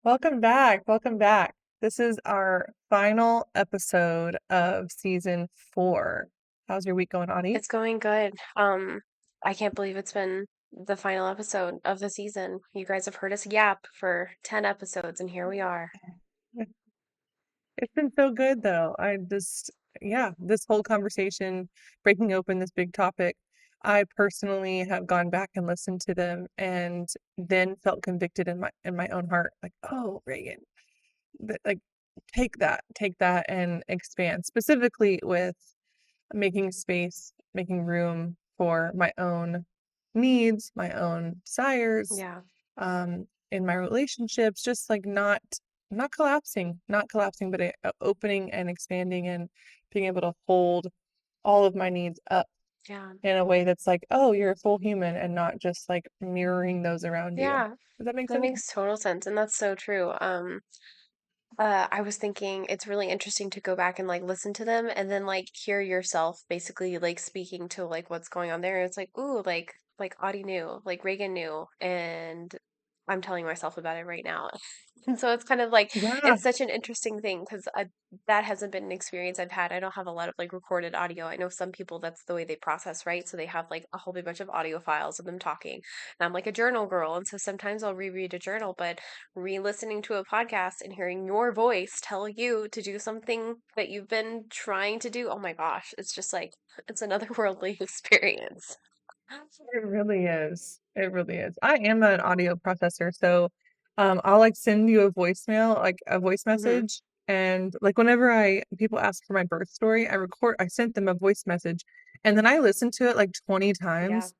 Welcome back. Welcome back. This is our final episode of season 4. How's your week going, Audie? It's going good. I can't believe it's been the final episode of the season. You guys have heard us yap for 10 episodes, and here we are. It's been so good, though. Yeah, this whole conversation, breaking open this big topic, I personally have gone back and listened to them and then felt convicted in my own heart, like, oh, Reagan, like take that and expand, specifically with making space, making room for my own needs, my own desires, Yeah. in my relationships, just like not collapsing, not collapsing, but opening and expanding and being able to hold all of my needs up Yeah. in a way that's like, oh, you're a full human and not just like mirroring those around you. Yeah. Does that make That sense? makes total sense, and that's so true. I was thinking it's really interesting to go back and like listen to them and then like hear yourself basically like speaking to like what's going on there. It's like, ooh, like Audie knew, like Reagan knew, and I'm telling myself about it right now. And so it's kind of like Yeah. it's such an interesting thing because that hasn't been an experience I've had. I don't have a lot of like recorded audio. I know some people that's the way they process, right? So they have like a whole big bunch of audio files of them talking. And I'm like a journal girl, and so sometimes I'll reread a journal, but re-listening to a podcast and hearing your voice tell you to do something that you've been trying to do. Oh my gosh, it's just like it's another worldly experience. It really is. It really is. I am an audio processor, so I'll like send you a voicemail, like a voice Hmm. message, and like whenever I people ask for my birth story, I sent them a voice message, and then I listened to it like 20 Yeah. times,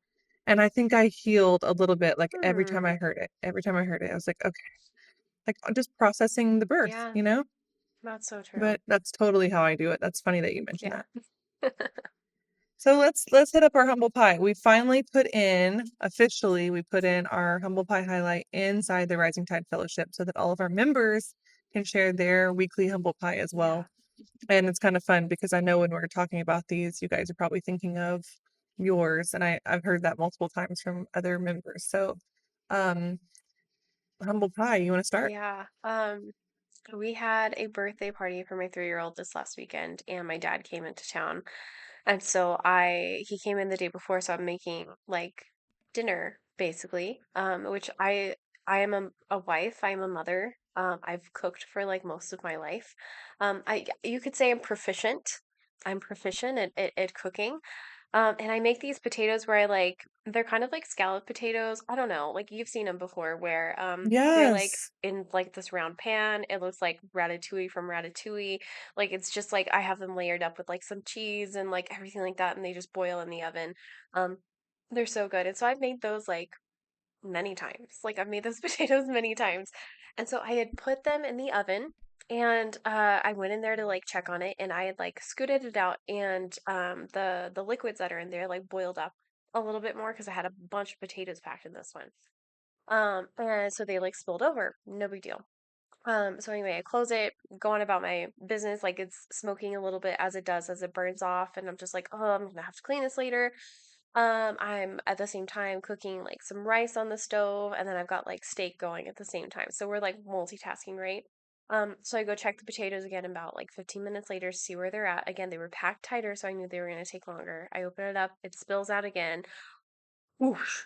and I think I healed a little bit like every time Hmm. I heard it. Every time I heard it, I was like, okay, like just processing the birth, Yeah, you know? that's so true. But that's totally how I do it. That's funny that you mentioned Yeah. that. So let's hit up our humble pie. We put in our humble pie highlight inside the Rising Tide Fellowship so that all of our members can share their weekly humble pie as Yeah. well. And it's kind of fun because I know when we're talking about these, you guys are probably thinking of yours, and I've heard that multiple times from other members. So, um, humble pie, you want to start? Yeah. We had a birthday party for my 3-year-old this last weekend, and my dad came into town. And so he came in the day before, so I'm making like dinner basically. Which I am a wife, I am a mother. I've cooked for like most of my life. You could say I'm proficient. I'm proficient at cooking. And I make these potatoes where they're kind of like scallop potatoes. I don't know, like you've seen them before where they're like Yes. in like this round pan. It looks like ratatouille from Ratatouille. Like it's just like I have them layered up with like some cheese and like everything like that, and they just boil in the oven. Um, they're so good. And so I've made those like many times. Like I've made those potatoes many times. And so I had put them in the oven and I went in there to like check on it and I had like scooted it out and the liquids that are in there like boiled up a little bit more because I had a bunch of potatoes packed in this one. And so they like spilled over. No big deal. So anyway, I close it, go on about my business, like it's smoking a little bit as it does as it burns off, and I'm just like, oh, I'm gonna have to clean this later. I'm at the same time cooking like some rice on the stove, and then I've got like steak going at the same time. So we're like multitasking, right? So I go check the potatoes again about like 15 minutes later to see where they're at. Again, they were packed tighter, so I knew they were gonna take longer. I open it up, it spills out again. Whoosh.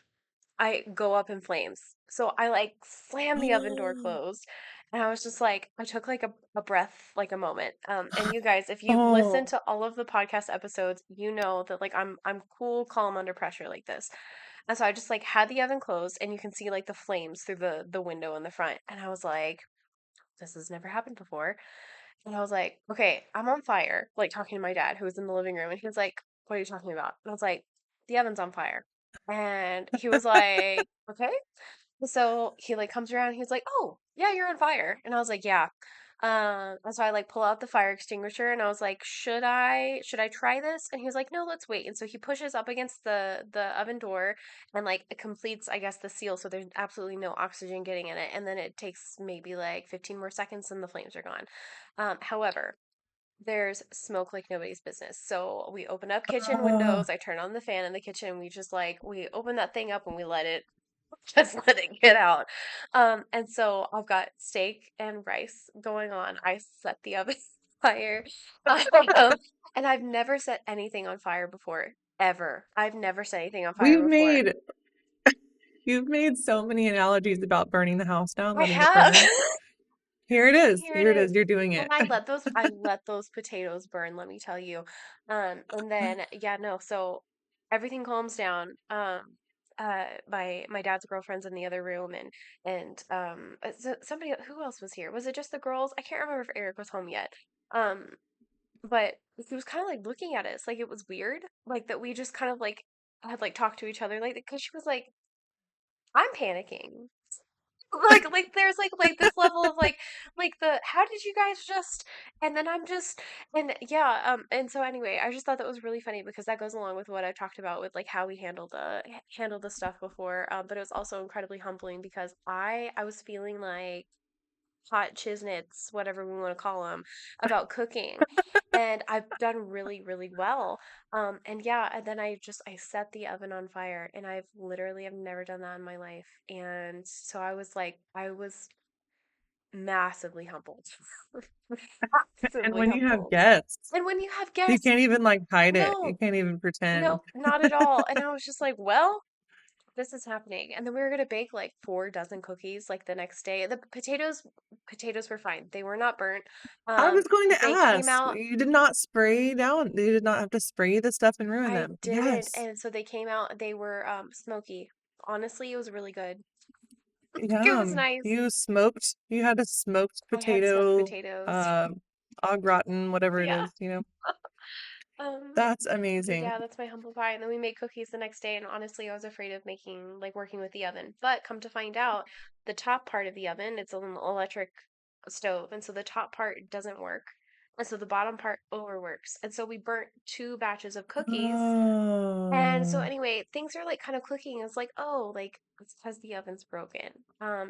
I go up in flames. So I like slammed the oven door closed. And I was just like, I took like a breath, like a moment. And you guys, if you've listened Oh, to all of the podcast episodes, you know that like I'm cool, calm under pressure like this. And so I just like had the oven closed and you can see like the flames through the window in the front. And I was like, this has never happened before. And I was like, okay, I'm on fire. Like talking to my dad who was in the living room and he was like, what are you talking about? And I was like, the oven's on fire. And he was like, okay. So he like comes around, he's like, "Oh, yeah, you're on fire." And I was like, "Yeah." And so I like pull out the fire extinguisher and I was like, "Should I try this?" And he was like, "No, let's wait." And so he pushes up against the oven door and like it completes, I guess, the seal, so there's absolutely no oxygen getting in it. And then it takes maybe like 15 more seconds and the flames are gone. However, there's smoke like nobody's business. So we open up kitchen oh, windows, I turn on the fan in the kitchen, we just like we open that thing up and we let it Just letting it out. And so I've got steak and rice going on. I set the oven fire. Um, and I've never set anything on fire before, ever. I've never set anything on fire We've before. made You've made so many analogies about burning the house down, I letting it have. burn. Here it is. Here it Here it is. is. You're doing And it. I let those potatoes burn, let me tell you. And then yeah, no, so everything calms down. My dad's girlfriend's in the other room, and somebody, who else was here? Was it just the girls? I can't remember if Eric was home yet. Um, but he was kind of like looking at us like it was weird, like that we just kind of like had like talked to each other like because she was like, I'm panicking. Like there's like this level of like the how did you guys just, and then I'm just, and yeah, and so anyway, I just thought that was really funny because that goes along with what I talked about with like how we handled the stuff before, but it was also incredibly humbling because I was feeling like hot chiznits, whatever we want to call them, about cooking. And I've done really, really well. And yeah, and then I set the oven on fire, and I've never done that in my life. And so I was massively humbled. And Massively when you have humbled. guests, And when you have you guests, can't even like hide it. You no, can't even pretend. nope, not at all. And I was just like, well, this is happening. And then we were gonna bake like 4 dozen cookies like the next day. The potatoes were fine. They were not burnt. I was going to They came ask. out. You did not spray down. You did not have to spray the stuff and ruin I them. didn't, Yes. and so they came out. They were smoky. Honestly, it was really good. It was Yum. nice. You had a smoked I had smoked potato, potatoes. uh, au gratin, whatever it Yeah. is, you know. Um, That's but amazing. yeah, that's my humble pie. And then we made cookies the next day, and honestly, I was afraid of making like working with the oven. But come to find out, the top part of the oven, it's an electric stove, and so the top part doesn't work. And so the bottom part overworks. And so we burnt 2 batches of cookies. And so Oh. anyway, things are like kind of clicking. It's like, oh, like it's because the oven's broken.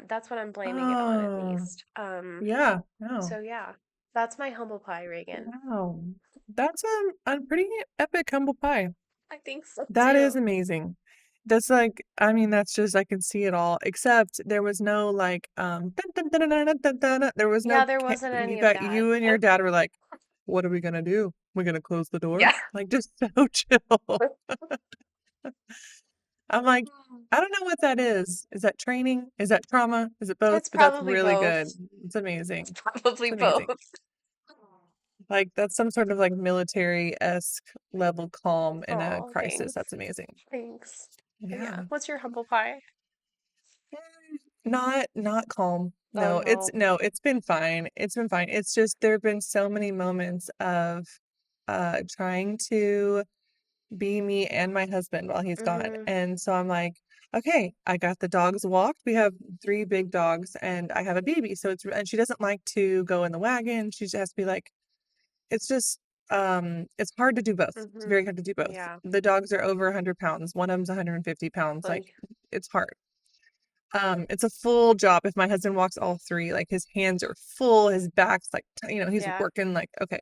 That's what I'm blaming it on at Oh. least. Yeah. No. So yeah, that's my humble pie, Reagan. Wow. That's a pretty epic humble pie. I think so That is too. amazing. That's like, I mean, that's just, I can see it all, except there was no like, dun, dun, dun, dun, dun, dun, dun, dun. There was no, Yeah, there wasn't you any of got, that. you and your dad were like, what are we gonna do? We're gonna close the door? Yeah. Like, just so chill. I'm like, I don't know what that is. Is that training? Is that trauma? Is it both? It's But that's probably really both. good. It's It's amazing. probably It's amazing. both. Like, that's some sort of like military-esque level calm in a Oh, crisis. thanks. That's amazing. Thanks. But yeah, Yeah. what's your humble pie? Not calm. Oh No, no. it's been fine. It's been fine. It's just there have been so many moments of trying to be me and my husband while he's gone. Mm-hmm. And so I'm like, okay, I got the dogs walked. We have 3 big dogs and I have a baby. So and she doesn't like to go in the wagon. She just has to be like, it's just it's hard to do both. It's Mm-hmm. very hard to do both. Yeah. The dogs are over 100 pounds. One of them's 150 pounds. Like Like, it's hard. It's a full job if my husband walks all 3, like, his hands are full, his back's, like, he's yeah. working, like okay.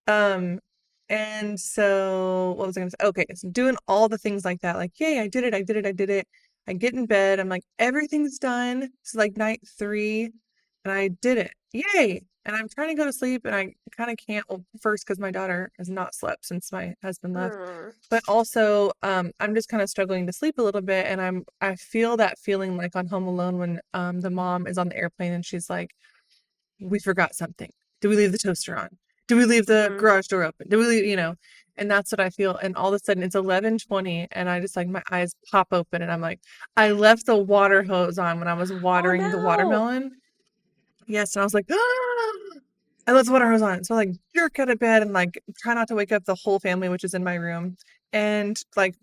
Um, and so what was I gonna say? Okay, so doing all the things like that, like, "Yay, I did it, I did it, I did it." I get in bed, I'm like, "Everything's done." It's, like, night 3, and I did it. Yay! And I'm trying to go to sleep, and I kinda can't, well, first because my daughter has not slept since my husband left. Hmm. But also, I'm just kind of struggling to sleep a little bit, and I feel that feeling like on Home Alone when the mom is on the airplane and she's like, "We forgot something. Did we leave the toaster on? Did we leave the Mm-hmm. garage door open? Did we leave?" And that's what I feel. And all of a sudden, it's 11:20, and I just like my eyes pop open, and I'm like, I left the water hose on when I was Oh watering the no. watermelon. Yes, and I was like, ah! I left the water hose on. So I like jerk out of bed and like try not to wake up the whole family, which is in my room, and like,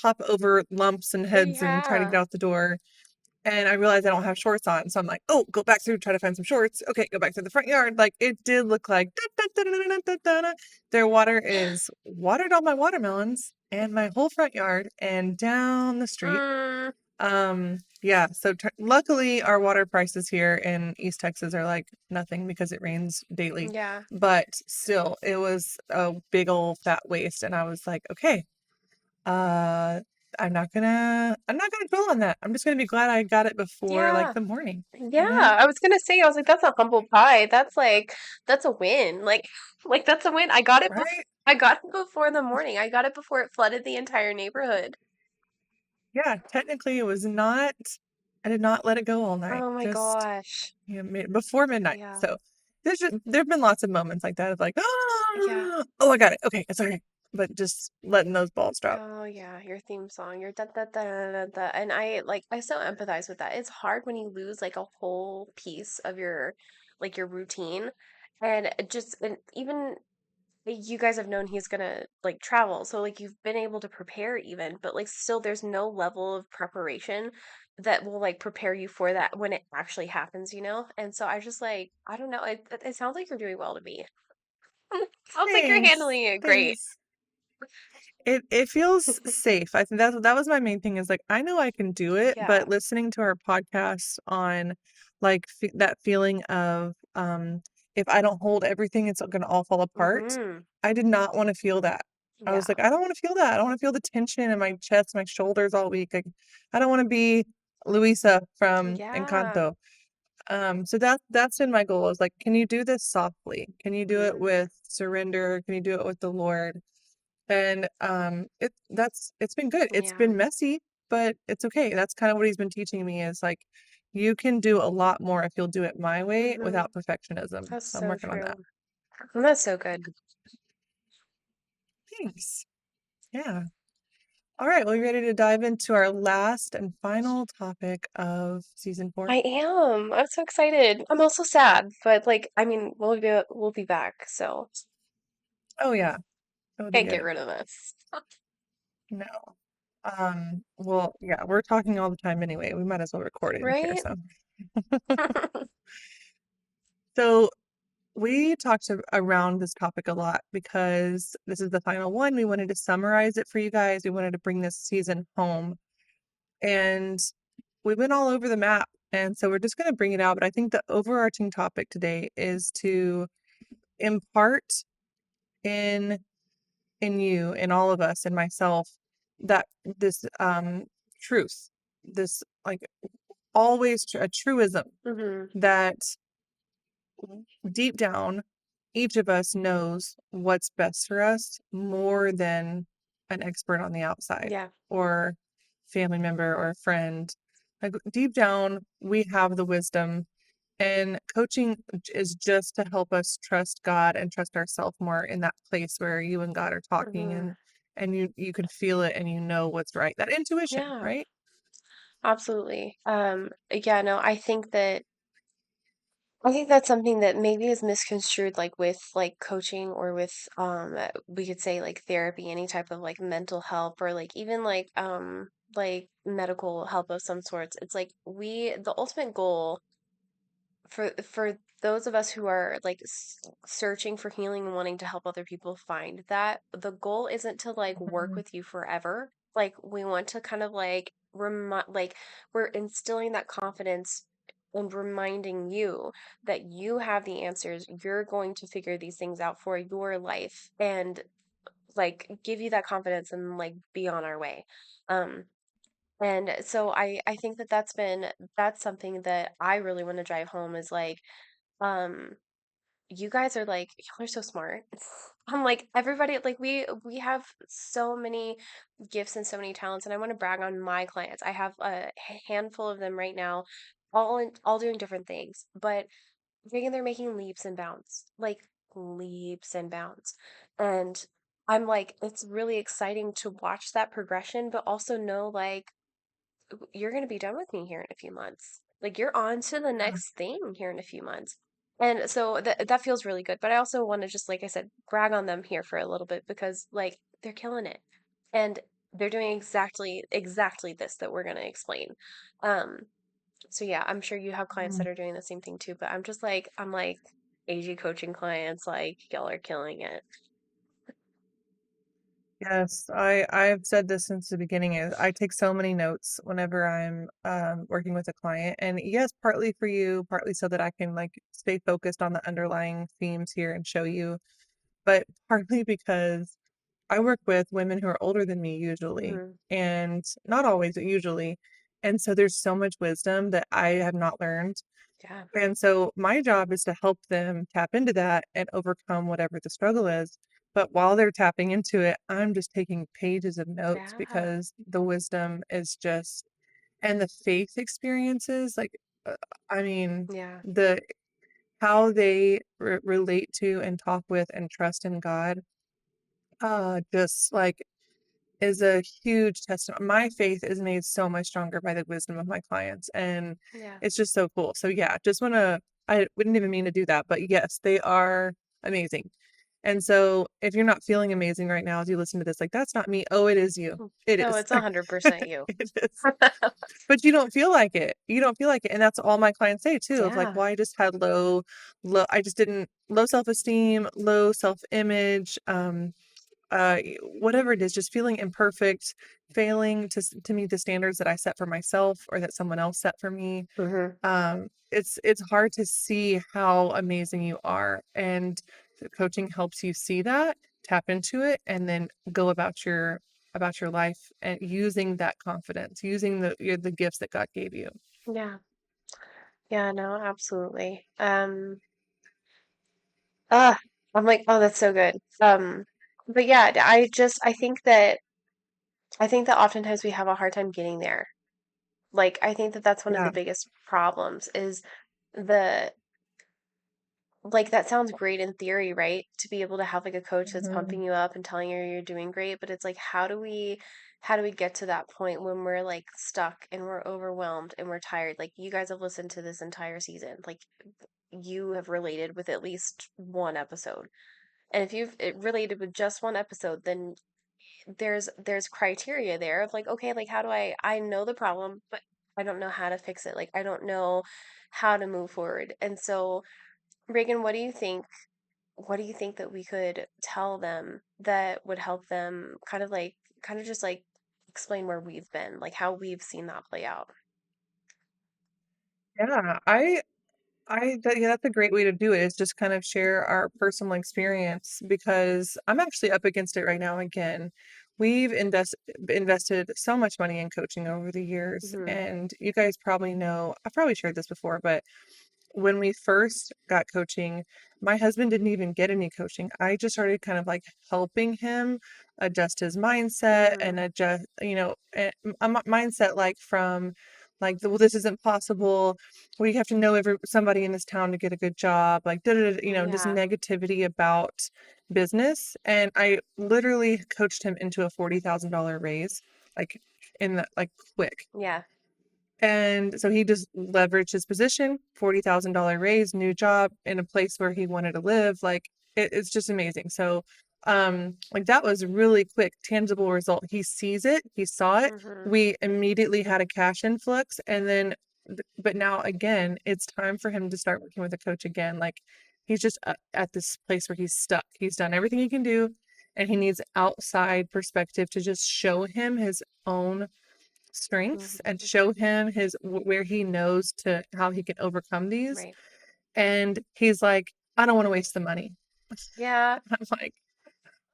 hop over lumps and heads and try to get Yeah. out the door. And I realized I don't have shorts on. So I'm like, oh, go back through, try to find some shorts. Okay, go back to the front yard. Like it did look like their water is watered on my watermelons and my whole front yard and down the street. Mm, Yeah, so luckily our water prices here in East Texas are like nothing because it rains daily. yeah. But still, it was a big old fat waste and I was like, okay, uh I'm not gonna dwell on that. I'm just gonna be glad I got it before like Yeah. the morning, Yeah, you know? I was gonna say, I was like, that's a humble pie. That's like, that's a win. Like that's a win. Right? I got it before the morning. I got it before it flooded the entire neighborhood. Yeah, technically it was not I did not let it go all night. Oh my Just, gosh. before midnight. Yeah. So there've been lots of moments like that of like, Yeah. "Ah, oh, I got it. Okay, it's okay." But just letting those balls drop. Oh yeah, your theme song, your da da da da da da. And I so empathize with that. It's hard when you lose like a whole piece of your like your routine. And even you guys have known he's gonna like travel, so like you've been able to prepare even, but like still there's no level of preparation that will like prepare you for that when it actually happens, you know? And so I just like I don't know, it sounds like you're doing well to me. Sounds like you're Thanks. handling it great. Thanks. It feels safe. I think that was my main thing is like I know I can do it, Yeah. but listening to our podcast on like that feeling of if I don't hold everything, it's going to all fall apart. Mm-hmm. I did not want to feel that. I was Yeah. like, I don't want to feel that. I don't want to feel the tension in my chest, my shoulders all week. Like, I don't want to be Luisa from Yeah. Encanto. So that's been my goal is like, can you do this softly? Can you do it Mm-hmm. with surrender? Can you do it with the Lord? And, it's been good. It's Yeah. been messy, but it's okay. That's kind of what he's been teaching me is like, you can do a lot more if you'll do it my way Mm-hmm. without perfectionism. That's So I'm so working on true. that. And that's so good. Thanks. Yeah. All right. Well, you ready to dive into our last and final topic of season 4? I am. I'm so excited. I'm also sad, but like, I mean, we'll be back, so Oh yeah, that would be can't get good. rid of this. No. Well, yeah, we're talking all the time anyway. We might as well record it in here. Right? So we talked around this topic a lot because this is the final one. We wanted to summarize it for you guys. We wanted to bring this season home. And we went all over the map. And so we're just going to bring it out. But I think the overarching topic today is to impart in you, in all of us, and myself, that this truth, this like always a truism Hmm. that deep down, each of us knows what's best for us more than an expert on the outside Yeah. or family member or a friend. Like deep down, we have the wisdom, and coaching is just to help us trust God and trust ourselves more in that place where you and God are talking Hmm. and you can feel it and you know what's right. That intuition, Yeah, right? absolutely. Yeah, no, I think that's something that maybe is misconstrued like with like coaching or with we could say like therapy, any type of like mental help or like even like medical help of some sorts. It's like the ultimate goal for those of us who are like searching for healing and wanting to help other people find that, the goal isn't to like work Mhm. with you forever. Like we want to kind of like like we're instilling that confidence and reminding you that you have the answers. You're going to figure these things out for your life and like give you that confidence and like be on our way. Um and so I think that that's something that I really want to drive home is like um, you guys are like, y'all are so smart. I'm like, everybody, like we have so many gifts and so many talents, and I want to brag on my clients. I have a handful of them right now, all doing different things, but freaking they're making leaps and bounds, like leaps and bounds. And I'm like, it's really exciting to watch that progression, but also know like you're going to be done with me here in a few months. Like you're on to the Yeah. next thing here in a few months. And so that feels really good. But I also want to just, like I said, brag on them here for a little bit because like they're killing it. And they're doing exactly this that we're going to explain. Um, so yeah, I'm sure you have clients Mm. that are doing the same thing too, but I'm like AG coaching clients, like y'all are killing it. Yes, I've said this since the beginning is I take so many notes whenever I'm working with a client. And yes, partly for you, partly so that I can like stay focused on the underlying themes here and show you, but partly because I work with women who are older than me usually, Mhm. and not always, but usually. And so there's so much wisdom that I have not learned. Yeah. And so my job is to help them tap into that and overcome whatever the struggle is. But while they're tapping into it, I'm just taking pages of notes Yeah. because the wisdom is just, and the faith experiences, like, uh, I mean, Yeah. the how they relate to and talk with and trust in God, just like is a huge testament. My faith is made so much stronger by the wisdom of my clients, and Yeah. it's just so cool. So yeah, just wanna, I wouldn't even mean to do that, but yes, they are amazing. And so if you're not feeling amazing right now as you listen to this, like, "That's not me." Oh, it is you. Mm. It No, is. it's 100% you. It is. But you don't feel like it. You don't feel like it, and that's all my clients say too, of like, Yeah. "Well, I just had I just didn't low self-esteem, low self-image, whatever it is, just feeling imperfect, failing to meet the standards that I set for myself or that someone else set for me. Mhm. It's hard to see how amazing you are, and the coaching helps you see that, tap into it, and then go about your life and using that confidence, using the gifts that God gave you. Yeah. Yeah, no, absolutely. Ah, I'm like, oh, that's so good. But yeah, I think that oftentimes we have a hard time getting there. Like, I think that that's one of the Yeah. biggest problems is the like that sounds great in theory, right? To be able to have like a coach that's Mhm. pumping you up and telling you you're doing great, but it's like how do we get to that point when we're like stuck and we're overwhelmed and we're tired? Like you guys have listened to this entire season. Like you have related with at least one episode. And if you've related with just one episode, then there's criteria there of like, okay, like how do I know the problem, but I don't know how to fix it. Like I don't know how to move forward. And so, Reagan, what do you think that we could tell them that would help them kind of just like explain where we've been, like how we've seen that play out? Yeah, yeah, that's a great way to do it, is just kind of share our personal experience because I'm actually up against it right now again. We've invested so much money in coaching over the years, Hmm. and you guys probably know, I've probably shared this before, but when we first got coaching, my husband didn't even get any coaching. I just started kind of like helping him adjust his mindset Hmm. and adjust, mindset like from like, well, this isn't possible. We have to know somebody in this town to get a good job, like, just Yeah. negativity about business. And I literally coached him into a $40,000 raise, like in the like quick. Yeah. And so he just leveraged his position, $40,000 raise, new job in a place where he wanted to live. Like, it's just amazing. So, like, that was really quick, tangible result. He sees it, he saw it. Hmm. We immediately had a cash influx. And then, but now again, it's time for him to start working with a coach again. Like, he's just at this place where he's stuck. He's done everything he can do, and he needs outside perspective to just show him his own strengths Hmm. and show him where he knows to how he can overcome these. Right. And he's like, I don't want to waste the money. Yeah. I'm like,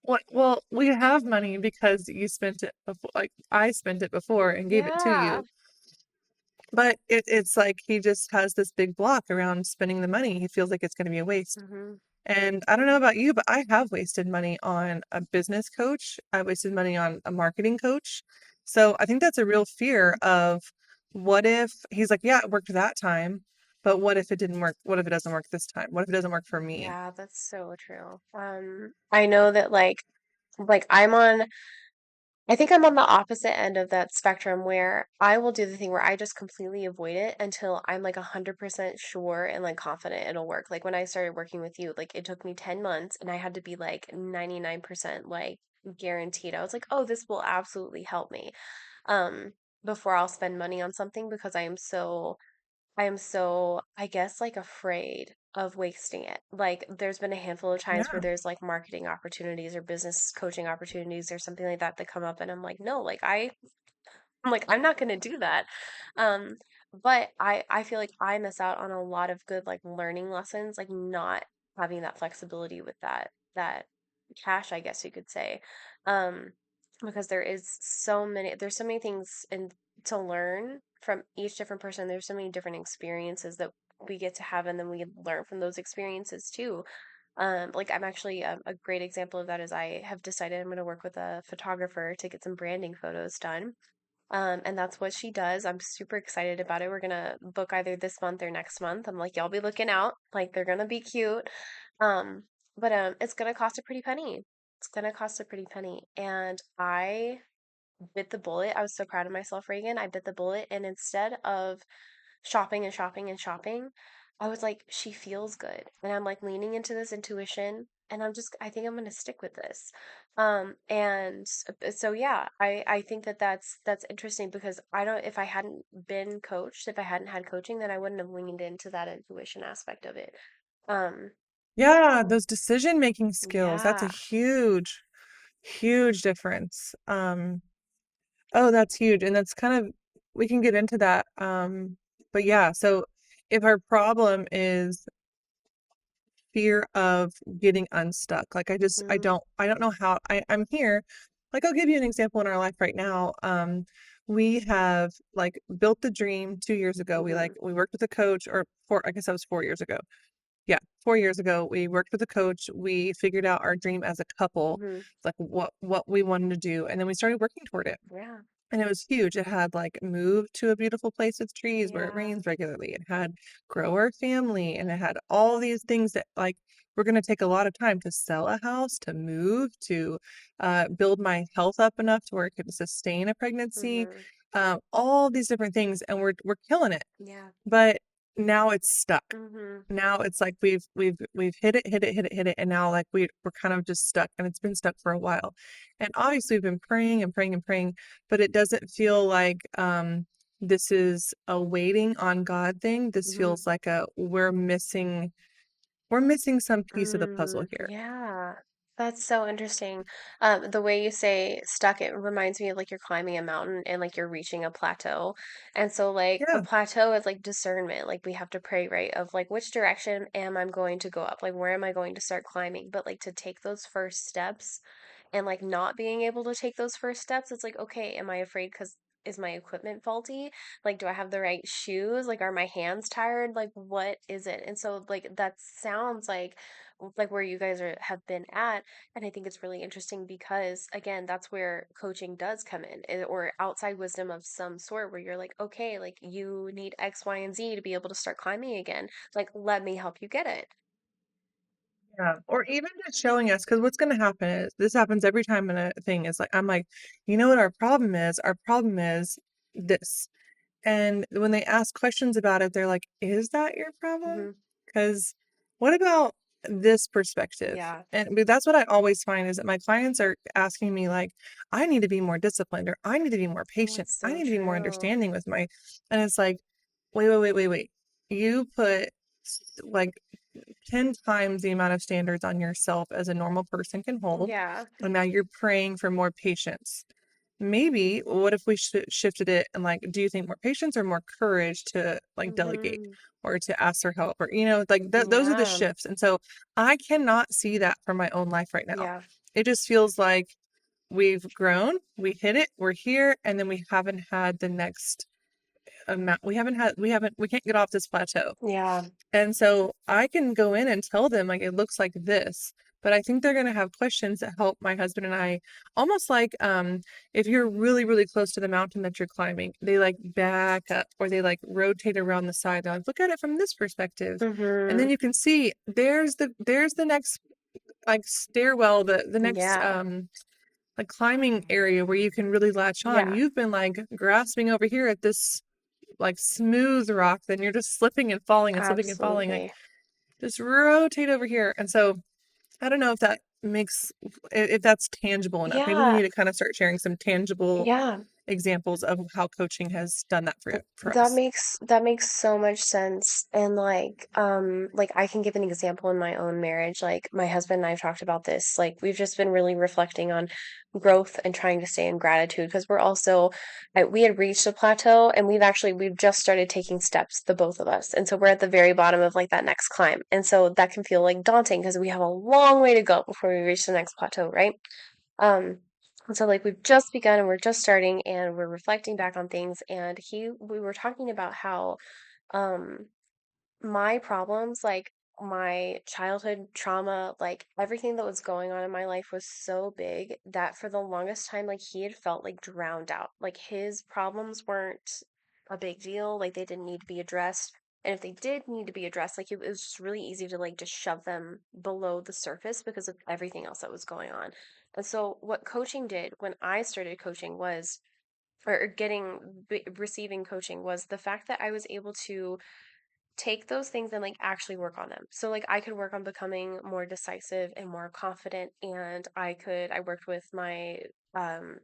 what? Well, we have money because you spent it before, like I spent it before and gave it to Yeah. you. But it's like he just has this big block around spending the money. He feels like it's going to be a waste. Hmm. And I don't know about you, but I have wasted money on a business coach. I wasted money on a marketing coach. So I think that's a real fear of, what if he's like, yeah, it worked that time, but what if it didn't work? What if it doesn't work this time? What if it doesn't work for me? Yeah, that's so true. I know that like I'm on I think I'm on the opposite end of that spectrum where I will do the thing where I just completely avoid it until I'm like 100% sure and like confident it'll work. Like when I started working with you, like it took me 10 months and I had to be like 99% like guaranteed. I was like, "Oh, this will absolutely help me." Um before I'll spend money on something because I am so, I guess, like afraid of wasting it. Like, there's been a handful of times where Yeah. there's like marketing opportunities or business coaching opportunities or something like that that come up, and I'm like, no, I'm like, I'm not gonna do that. Um, but I feel like I miss out on a lot of good like learning lessons, like not having that flexibility with that. cash, I guess you could say. Um, because there's so many things to learn from each different person. There's so many different experiences that we get to have, and then we learn from those experiences too. Like I'm actually a great example of that is I have decided I'm going to work with a photographer to get some branding photos done. And that's what she does. I'm super excited about it. We're gonna book either this month or next month. I'm like, y'all be looking out. Like they're gonna be cute. Um, but it's gonna cost a pretty penny. It's gonna cost a pretty penny. And I bit the bullet. I was so proud of myself, Reagan. I bit the bullet, and instead of shopping and shopping and shopping, I was like, she feels good. And I'm like leaning into this intuition, and I think I'm going to stick with this. So yeah, I think that that's interesting because I don't, if I hadn't been coached, if I hadn't had coaching, then I wouldn't have leaned into that intuition aspect of it. Um, Yeah, those decision-making skills, that's a yeah. huge, huge difference. Oh, that's huge. And that's kind of, we can get into that. But yeah, so if our problem is fear of getting unstuck, like Mm-hmm. I don't know how I'm here. Like I'll give you an example in our life right now. We have like built the dream 2 years ago. Mm-hmm. We worked with a coach or I guess that was 4 years ago. Yeah, 4 years ago, we worked with a coach. We figured out our dream as a couple, Mm-hmm. like what we wanted to do, and then we started working toward it. Yeah. And it was huge. It had like moved to a beautiful place with trees where it Yeah. rains regularly. It had grow our family, and it had all these things that like we're going to take a lot of time to sell a house, to move, to build my health up enough to where it could sustain a pregnancy, Mm-hmm. all these different things, and we're killing it. Yeah. But now it's stuck. Mm-hmm. Now it's like we've hit it, hit it, hit it, hit it, and now like we're kind of just stuck, and it's been stuck for a while. And obviously we've been praying and praying and praying, but it doesn't feel like this is a waiting on God thing. This Mm-hmm. feels like a we're missing some piece of the puzzle here. Yeah, that's so interesting. The way you say stuck, it reminds me of like you're climbing a mountain and like you're reaching a plateau. And so like the Yeah. plateau is like discernment. Like we have to pray, right? Of like which direction am I going to go up? Like where am I going to start climbing? But like to take those first steps and like not being able to take those first steps, it's like, okay, am I afraid because is my equipment faulty? Like, do I have the right shoes? Like, are my hands tired? Like, what is it? And so, like, that sounds like where you guys have been at. And I think it's really interesting because, again, that's where coaching does come in, or outside wisdom of some sort, where you're like, okay, like, you need X, Y, and Z to be able to start climbing again. Like, let me help you get it. Yeah. Or even just showing us, because what's going to happen is this happens every time in a thing is like, I'm like, you know what our problem is? Our problem is this. And when they ask questions about it, they're like, "Is that your problem? Hmm. Because what about this perspective?" Yeah. But that's what I always find is that my clients are asking me like, "I need to be more disciplined, or I need to be more Oh, patient. it's I so need to be more true. understanding with my," and it's like, wait, wait, wait, wait, wait. You put like 10 times the amount of standards on yourself as a normal person can hold, Yeah. and now you're praying for more patience. Maybe what if we shifted it and like, do you think more patience or more courage to like delegate Hmm. or to ask for help or like those are the Yeah. shifts. And so I cannot see that for my own life right now. Yeah. It just feels like we've grown, we hit it, we're here, and then we haven't had the next amount. We can't get off this plateau. Yeah. And so I can go in and tell them like it looks like this, but I think they're going to have questions that help my husband and I almost like if you're really really close to the mountain that you're climbing, they like back up or they like rotate around the side. They're like look at it from this perspective. And Hmm. then you can see there's the next like stairwell, the next Yeah. like climbing area where you can really latch on. Yeah. You've been like grasping over here at this like smooth rock, then you're just slipping and falling and slipping and falling. Like Absolutely. just rotate over here. And so I don't know if that's tangible enough. Maybe we Yeah. need to kind of start sharing some tangible Yeah. examples of how coaching has done that for That us. makes so much sense. And like I can give an example in my own marriage. Like my husband and I've talked about this. Like we've just been really reflecting on growth and trying to stay in gratitude because we're also we had reached a plateau and we've just started taking steps, the both of us. And so we're at the very bottom of like that next climb. And so that can feel like daunting because we have a long way to go before we reach the next plateau, right? Um, and so like we've just begun and we're just starting and we're reflecting back on things and we were talking about how um my problems, like my childhood trauma, like everything that was going on in my life was so big that for the longest time, like he had felt like drowned out. Like his problems weren't a big deal, like they didn't need to be addressed. And if they did need to be addressed, like it was just really easy to like just shove them below the surface because of everything else that was going on. And so what coaching did when I started coaching was, or receiving coaching was the fact that I was able to take those things and like actually work on them. So like I could work on becoming more decisive and more confident and I worked with my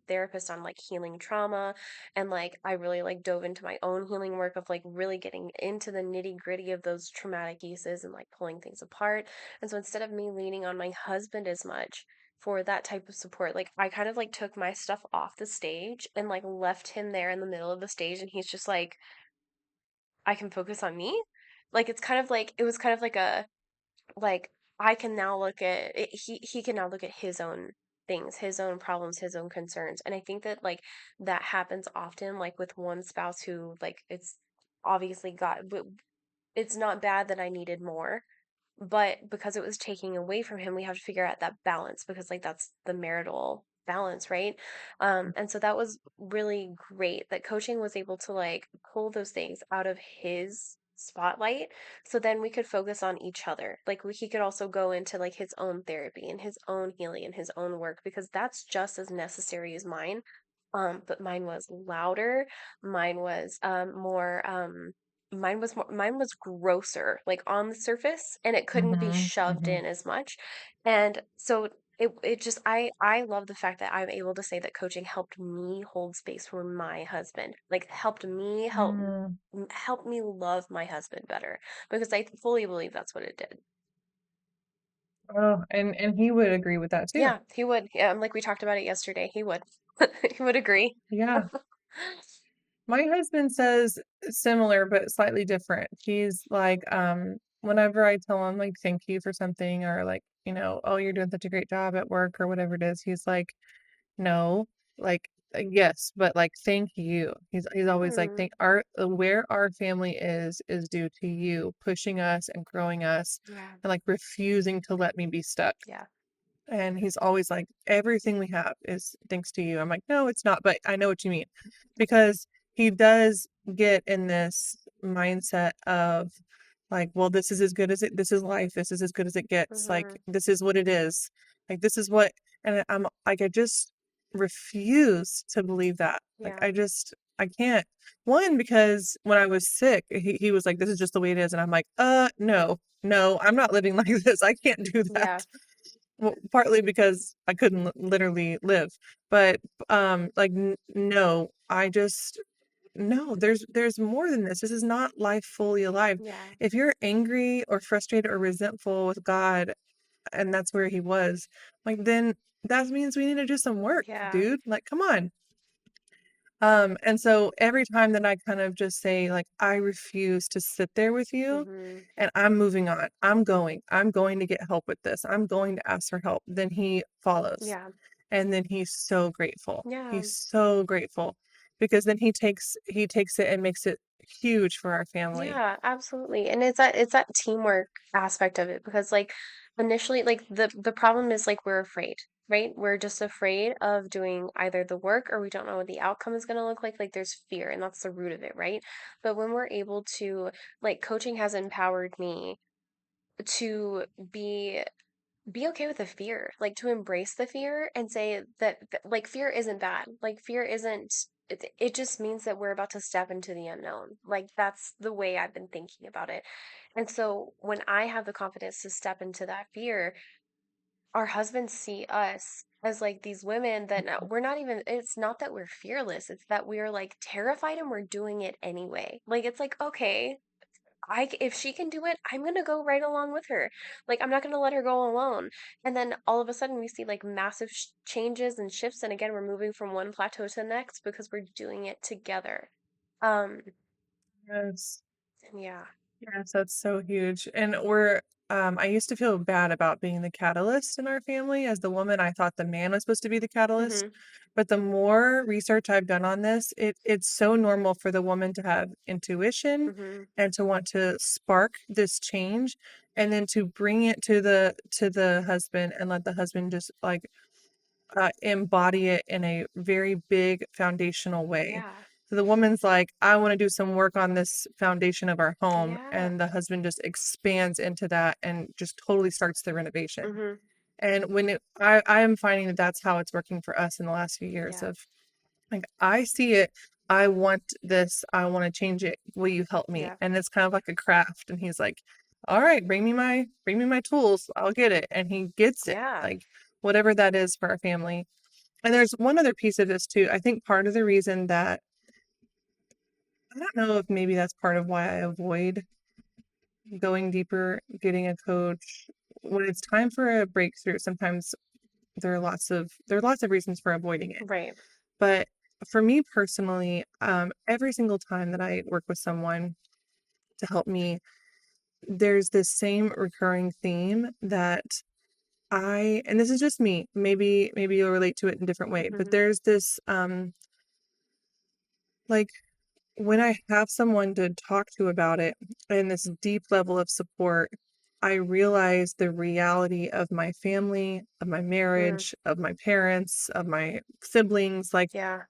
therapist on like healing trauma and like I really like dove into my own healing work of like really getting into the nitty-gritty of those traumatic uses and like pulling things apart. And so instead of me leaning on my husband as much for that type of support, like I kind of like took my stuff off the stage and like left him there in the middle of the stage and he's just like I can focus on me. Like it's kind of like it was kind of like a like I can now look at it, he can now look at his own things, his own problems, his own concerns. And I think that like that happens often like with one spouse who like it's obviously got it's not bad that I needed more, but because it was taking away from him, we have to figure out that balance because like that's the marital balance, right? And so that was really great that coaching was able to like pull those things out of his spotlight so then we could focus on each other. Like he could also go into like his own therapy and his own healing and his own work because that's just as necessary as mine. But mine was louder, mine was mine was grosser like on the surface and it couldn't be Mhm, shoved mhm. in as much. And so it just I love the fact that I'm able to say that coaching helped me hold space for my husband. Like helped me Mm. help me love my husband better because I fully believe that's what it did. Oh, and he would agree with that too. Yeah, he would. Like we talked about it yesterday. He would. He would agree. Yeah. My husband says similar but slightly different. He's like, whenever I tell him like thank you for something or like, oh, you're doing such a great job at work or whatever it is, he's like, no, like yes, but like thank you. He's always like Hmm. thank our where our family is due to you pushing us and growing us Yeah. and like refusing to let me be stuck. Yeah. And he's always like, "Everything we have is thanks to you." I'm like, "No, it's not," but I know what you mean. Because he does get in this mindset of like, "Well, this is life. This is as good as it gets. Like, Hmm. this is what it is. Like, this is what," and I'm like, I just refuse to believe that. Like, Yeah. I can't. One, because when I was sick, he was like, "This is just the way it is." And I'm like, no, no, I'm not living like this. I can't do that." Yeah. Well, partly because I couldn't literally live, but, like, n no, I just no, there's more than this. This is not life fully alive. Yeah. If you're angry or frustrated or resentful with God, and that's where he was, like, then that means we need to do some work, Yeah. dude. Like, come on. And so every time that I kind of just say, like, "I refuse to sit there with you, Hmm. and I'm moving on. I'm going to get help with this. I'm going to ask for help," then he follows. Yeah. And then he's so grateful. Yeah. He's so grateful because then he takes it and makes it huge for our family. Yeah, absolutely. And it's that teamwork aspect of it because like initially like the problem is like we're afraid, right? We're just afraid of doing either the work or we don't know what the outcome is going to look like. Like there's fear and that's the root of it, right? But when we're able to like coaching has empowered me to be okay with the fear, like to embrace the fear and say that like fear isn't bad. Like fear isn't it just means that we're about to step into the unknown. Like that's the way I've been thinking about it. And so when I have the confidence to step into that fear, our husbands see us as like these women that we're not even, it's not that we're fearless, it's that we're like terrified and we're doing it anyway. Like it's like, okay, if she can do it, I'm gonna go right along with her. Like I'm not gonna let her go alone. And then all of a sudden we see like massive changes and shifts, and again we're moving from one plateau to the next because we're doing it together. Um, Yes. yeah. Yes, that's so huge. And I used to feel bad about being the catalyst in our family. As the woman, I thought the man was supposed to be the catalyst. Mm-hmm. But the more research I've done on this, it's so normal for the woman to have intuition Mm-hmm. and to want to spark this change and then to bring it to the husband and let the husband just like embody it in a very big foundational way. Yeah. So the woman's like, I want to do some work on this foundation of our home. Yeah. And the husband just expands into that and just totally starts the renovation. Mm-hmm. And I am finding that that's how it's working for us in the last few years Yeah. of like, I see it. I want this. I want to change it. Will you help me? Yeah. And it's kind of like a craft. And he's like, all right, bring me my tools. I'll get it. And he gets it. Yeah. Like whatever that is for our family. And there's one other piece of this too. I think part of the reason that I don't know if maybe that's part of why I avoid going deeper, getting a coach. When it's time for a breakthrough, sometimes there are lots of reasons for avoiding it. Right. But for me personally, every single time that I work with someone to help me, there's this same recurring theme that and this is just me, maybe you'll relate to it in a different way, but Mm-hmm. there's this like when I have someone to talk to about it and this deep level of support, I realize the reality of my family, of my Mm. marriage, of my parents, of my siblings, like Yeah.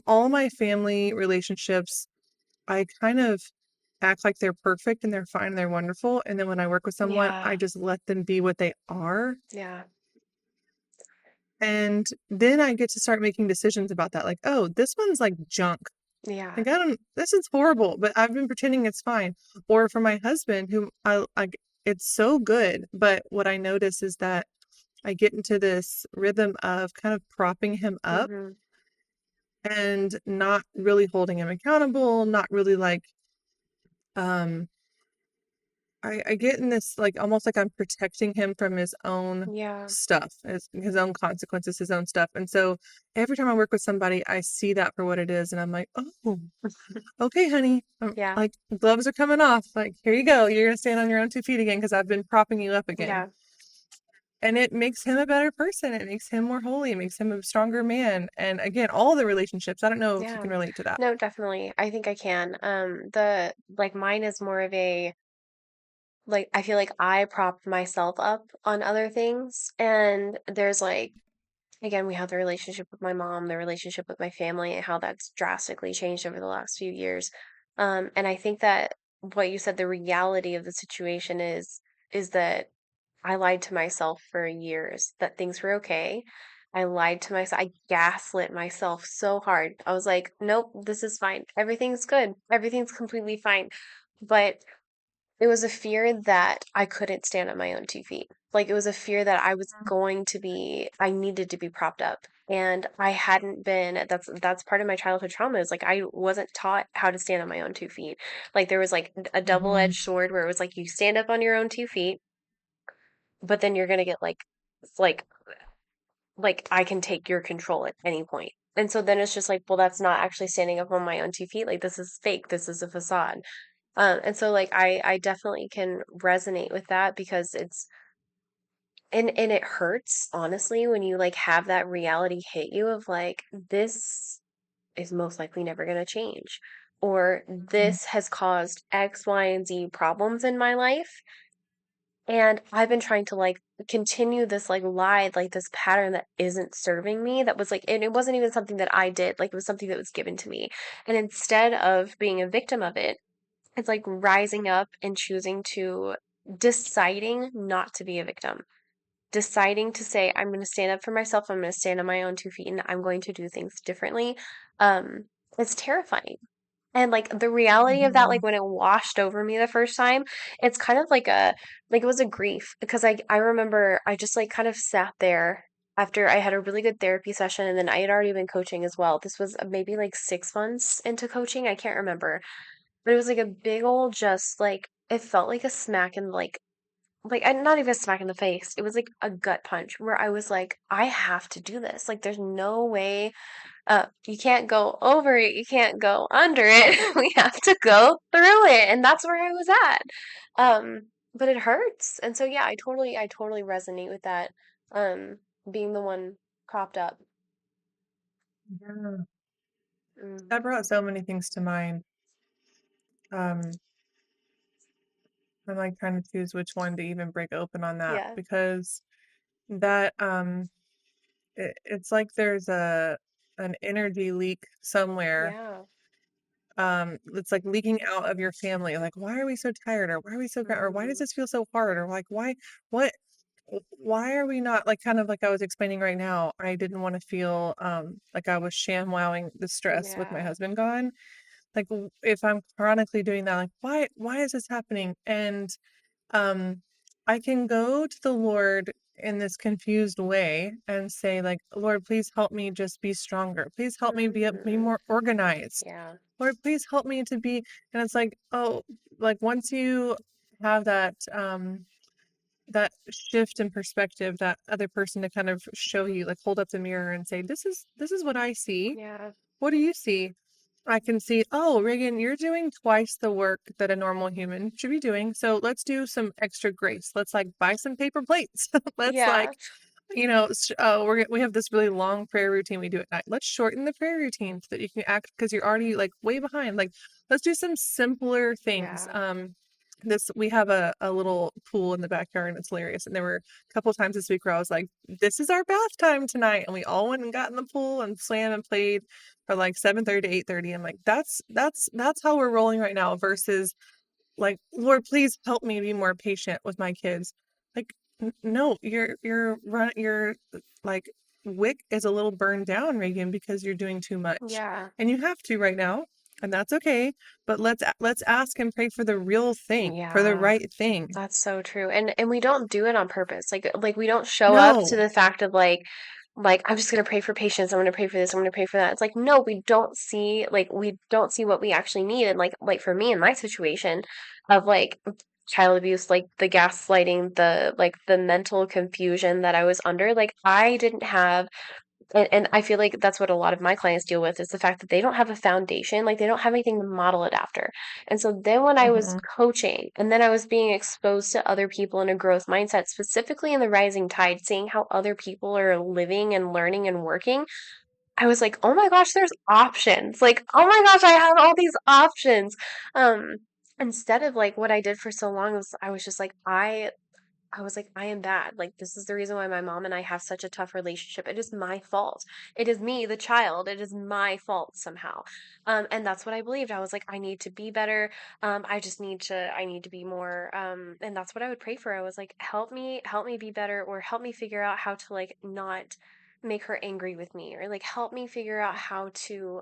all my family relationships, I kind of act like they're perfect and they're fine and they're wonderful. And then when I work with someone, I Yeah. just let them be what they are. Yeah. And then I get to start making decisions about that. Like, oh, this one's like junk. Yeah. Like, this is horrible, but I've been pretending it's fine. Or for my husband, who it's so good. But what I notice is that I get into this rhythm of kind of propping him up Mm-hmm. and not really holding him accountable, not really like, um, I get in this like almost like I'm protecting him from his own Yeah. stuff, his own consequences, his own stuff. And so every time I work with somebody, I see that for what it is, and I'm like, oh, okay, honey, Yeah. like gloves are coming off. Like here you go, you're gonna stand on your own 2 feet again because I've been propping you up again. Yeah. And it makes him a better person. It makes him more holy. It makes him a stronger man. And again, all the relationships. I don't know if you Yeah. can relate to that. No, definitely. I think I can. The like mine is more of a like I feel like I prop myself up on other things, and there's like again we have the relationship with my mom, the relationship with my family, and how that's drastically changed over the last few years. And I think that what you said, the reality of the situation is that I lied to myself for years that things were okay. I lied to myself. I gaslit myself so hard. I was like, nope, this is fine. Everything's good. Everything's completely fine. But it was a fear that I couldn't stand on my own 2 feet. Like, it was a fear that I needed to be propped up. And I hadn't been, that's part of my childhood trauma is like I wasn't taught how to stand on my own 2 feet. Like there was like a Mhm. double-edged sword where it was like you stand up on your own 2 feet, but then you're gonna get it's like I can take your control at any point. And so then it's just like, well, that's not actually standing up on my own 2 feet. Like this is fake. This is a facade. And so like I definitely can resonate with that because it's and it hurts honestly when you like have that reality hit you of like this is most likely never going to change, or Mhm. this has caused X, Y, and Z problems in my life, and I've been trying to like continue this like lie, like this pattern that isn't serving me, that was like, and it wasn't even something that I did, like it was something that was given to me. And instead of being a victim of it, it's like rising up and choosing to deciding not to be a victim, deciding to say, I'm going to stand up for myself. I'm going to stand on my own 2 feet and I'm going to do things differently. Um, it's terrifying. And like the reality of that, like Mhm. when it washed over me the first time, it's kind of like a like it was a grief because I remember I just like kind of sat there after I had a really good therapy session and then I had already been coaching as well. This was maybe like 6 months into coaching. I can't remember. But it was like a big old just like it felt like a smack in not even a smack in the face. It was like a gut punch where I was like, I have to do this. Like there's no way you can't go over it, you can't go under it. We have to go through it. And that's where I was at. But it hurts. And so yeah, I totally resonate with that. Um, being the one propped up. Yeah. That Hmm. brought so many things to mind. Um, I'm like trying to choose which one to even break open on that Yeah. because that it's like there's an energy leak somewhere. Yeah. It's like leaking out of your family. Like, why are we so tired? Or why are we so or why does Hmm. this feel so hard? Or like what why are we not like kind of like I was explaining right now, I didn't want to feel like I was ShamWowing the stress with my Yeah. husband gone. Like if I'm chronically doing that, like why is this happening? And um I can go to the Lord in this confused way and say like, Lord, please help me just be stronger. Please help me be Hmm. more organized. Yeah. Lord, please help me to be, and it's like, oh, like once you have that shift in perspective, that other person to kind of show you, like hold up the mirror and say, this is what I see. Yeah. What do you see? I can see, oh, Reagan, you're doing twice the work that a normal human should be doing. So let's do some extra grace. Let's like buy some paper plates. Let's Yeah. like we have this really long prayer routine we do at night. Let's shorten the prayer routine so that you can act because you're already like way behind. Like, let's do some simpler things. Yeah. This we have a little pool in the backyard and it's hilarious. And there were a couple times this week where I was like, "This is our bath time tonight," and we all went and got in the pool and swam and played for like 7:30 to 8:30. I'm like, that's how we're rolling right now. Versus like, Lord, please help me be more patient with my kids. Like, no, your like wick is a little burned down, Reagan, because you're doing too much, Yeah. and you have to right now, and that's okay. But let's ask and pray for the real thing, for the Yeah. right thing. That's so true. And we don't do it on purpose. Like we don't show up to No. the fact of like I'm just gonna pray for patience. I'm gonna pray for this. I'm gonna pray for that. It's like no, we don't see what we actually need. And like for me in my situation of like child abuse, like the gaslighting, the mental confusion that I was under, like I didn't have and I feel like that's what a lot of my clients deal with is the fact that they don't have a foundation, like they don't have anything to model it after. And so then when I was Hmm. coaching and then I was being exposed to other people in a growth mindset, specifically in the rising tide, seeing how other people are living and learning and working, I was like, oh my gosh, there's options. Like, oh my gosh, I have all these options. Um, instead of like what I did for so long was I was just like, I was like, I am bad. Like, this is the reason why my mom and I have such a tough relationship. It is my fault. It is me, the child. It is my fault somehow. And that's what I believed. I was like, I need to be better. I need to be more. And that's what I would pray for. I was like, help me be better, or help me figure out how to like not make her angry with me, or like help me figure out how to,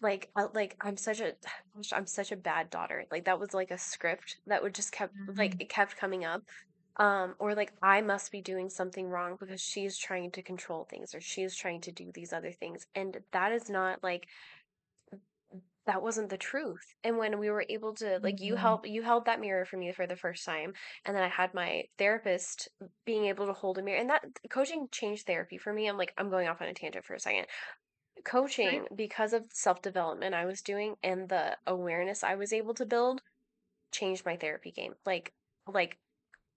like gosh, I'm such a bad daughter. Like that was like a script that would just kept like Hmm. it kept coming up or like I must be doing something wrong because she's trying to control things or she's trying to do these other things. And that is not like that wasn't the truth. And when we were able to like Hmm. you held that mirror for me for the first time, and then I had my therapist being able to hold a mirror, and that coaching changed therapy for me. I'm going off on a tangent for a second. Right. Coaching, because of self-development I was doing and the awareness I was able to build, changed my therapy game. Like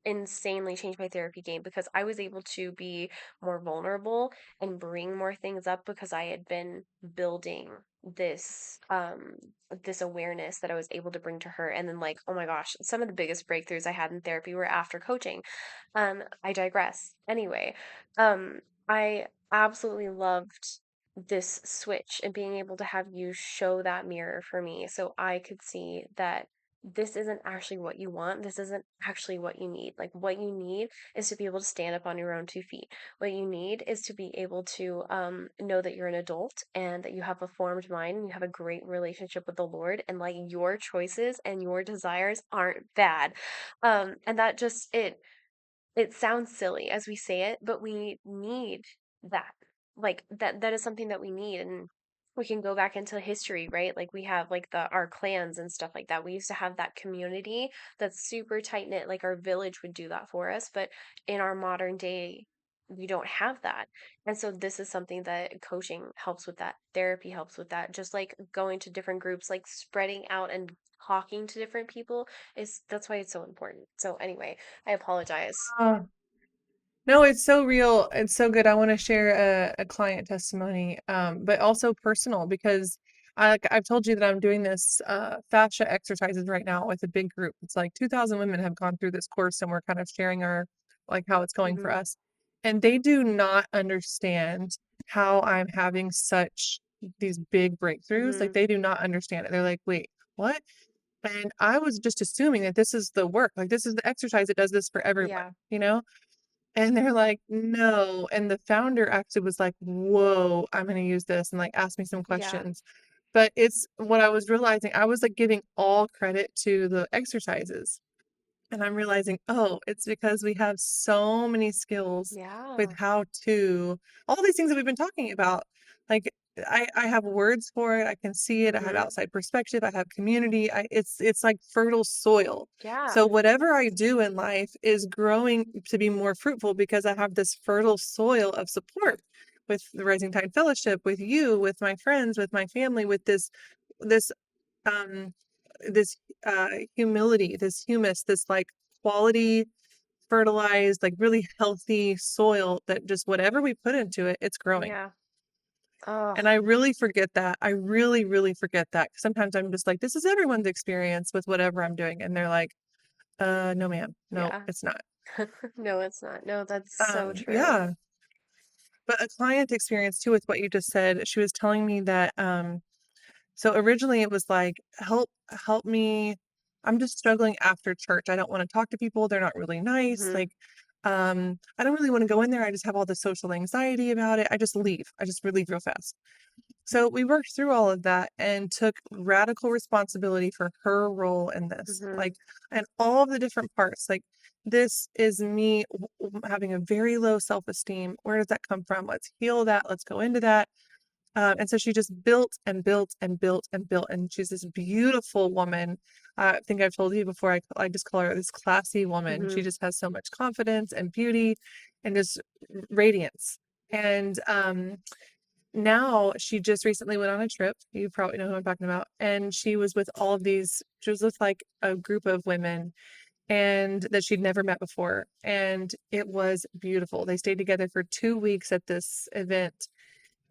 insanely changed my therapy game because I was able to be more vulnerable and bring more things up because I had been building this awareness that I was able to bring to her. And then like, oh my gosh, some of the biggest breakthroughs I had in therapy were after coaching. I digress. Anyway, I absolutely loved this switch and being able to have you show that mirror for me so I could see that this isn't actually what you want. This isn't actually what you need. Like, what you need is to be able to stand up on your own 2 feet. What you need is to be able to know that you're an adult and that you have a formed mind and you have a great relationship with the Lord, and like your choices and your desires aren't bad. And that just it sounds silly as we say it, but we need that. Like that is something that we need, and we can go back into history, right? Like we have like the our clans and stuff like that. We used to have that community that's super tight knit, like our village would do that for us, but in our modern day we don't have that. And so this is something that coaching helps with that. Therapy helps with that. Just like going to different groups, like spreading out and talking to different people is that's why it's so important. So anyway, I apologize. Ah. No, it's so real. It's so good. I want to share a client testimony, but also personal because I've told you that I'm doing this fascia exercises right now with a big group. It's like 2,000 women have gone through this course, and we're kind of sharing our like how it's going for Mhm. us. And they do not understand how I'm having such these big breakthroughs. Like Mhm. they do not understand it. They're like, "Wait, what?" And I was just assuming that this is the work, like this is the exercise that does this for everyone, Yeah. you know? And they're like, "No." And the founder actually was like, "Whoa, I'm gonna use this," and, like, asked me some Yeah. questions. But it's what I was realizing, I was, like, giving all credit to the exercises. And I'm realizing, oh, it's because we have so many skills with Yeah. how to all these things that we've been talking about. Like I have words for it. I can see it. I have Mhm. outside perspective. I have community. It's like fertile soil. Yeah. So whatever I do in life is growing to be more fruitful because I have this fertile soil of support with the Rising Tide Fellowship, with you, with my friends, with my family, with this um this humility, this humus, this like quality fertilized, like really healthy soil that just whatever we put into it, it's growing. Yeah. Oh, And I really forget that. I really, really forget that. Sometimes I'm just like, this is everyone's experience with whatever I'm doing. And they're like, no, ma'am. No, yeah. it's not. No, it's not. No, that's so true. Yeah. But a client experience too with what you just said, she was telling me that so originally it was like, help me. I'm just struggling after church. I don't want to talk to people. They're not really nice. Mhm. Like, I don't really want to go in there. I just have all the social anxiety about it. I just leave. I just leave real fast. So we worked through all of that and took radical responsibility for her role in this. Mhm. Like, and all of the different parts. Like, this is me having a very low self-esteem. Where does that come from? Let's heal that. Let's go into that. And so she just built and built and built and built, and she's this beautiful woman. I think I've told you before. I just call her this classy woman. She Mhm. just has so much confidence and beauty, and just radiance. And now she just recently went on a trip. You probably know who I'm talking about. And she was with all of these. She was with like a group of women, and that she'd never met before, and it was beautiful. They stayed together for 2 weeks at this event,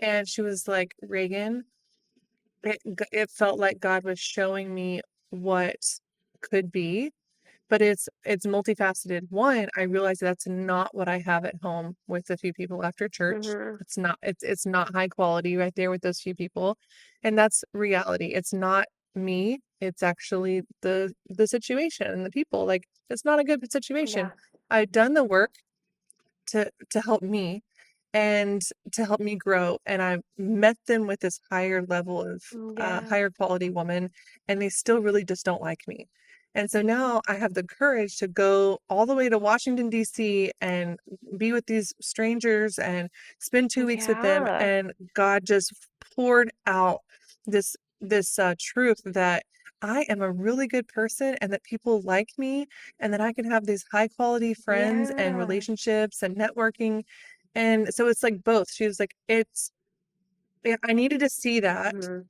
and she was like, Reagan, it felt like God was showing me what could be, but it's multifaceted. One, I realized that's not what I have at home with a few people after church. Mhm. It's not high quality right there with those few people. And that's reality. It's not me. It's actually the situation and the people. Like it's not a good situation. Yeah. I've done the work to help me and to help me grow, and I met them with this higher level of Yeah. higher quality woman, and they still really just don't like me. And so now I have the courage to go all the way to Washington DC and be with these strangers and spend 2 weeks with them, Yeah. and God just poured out this truth that I am a really good person and that people like me and that I can have these high quality friends and Yeah. relationships and networking. And so it's like both. She was like, I needed to see that Mhm.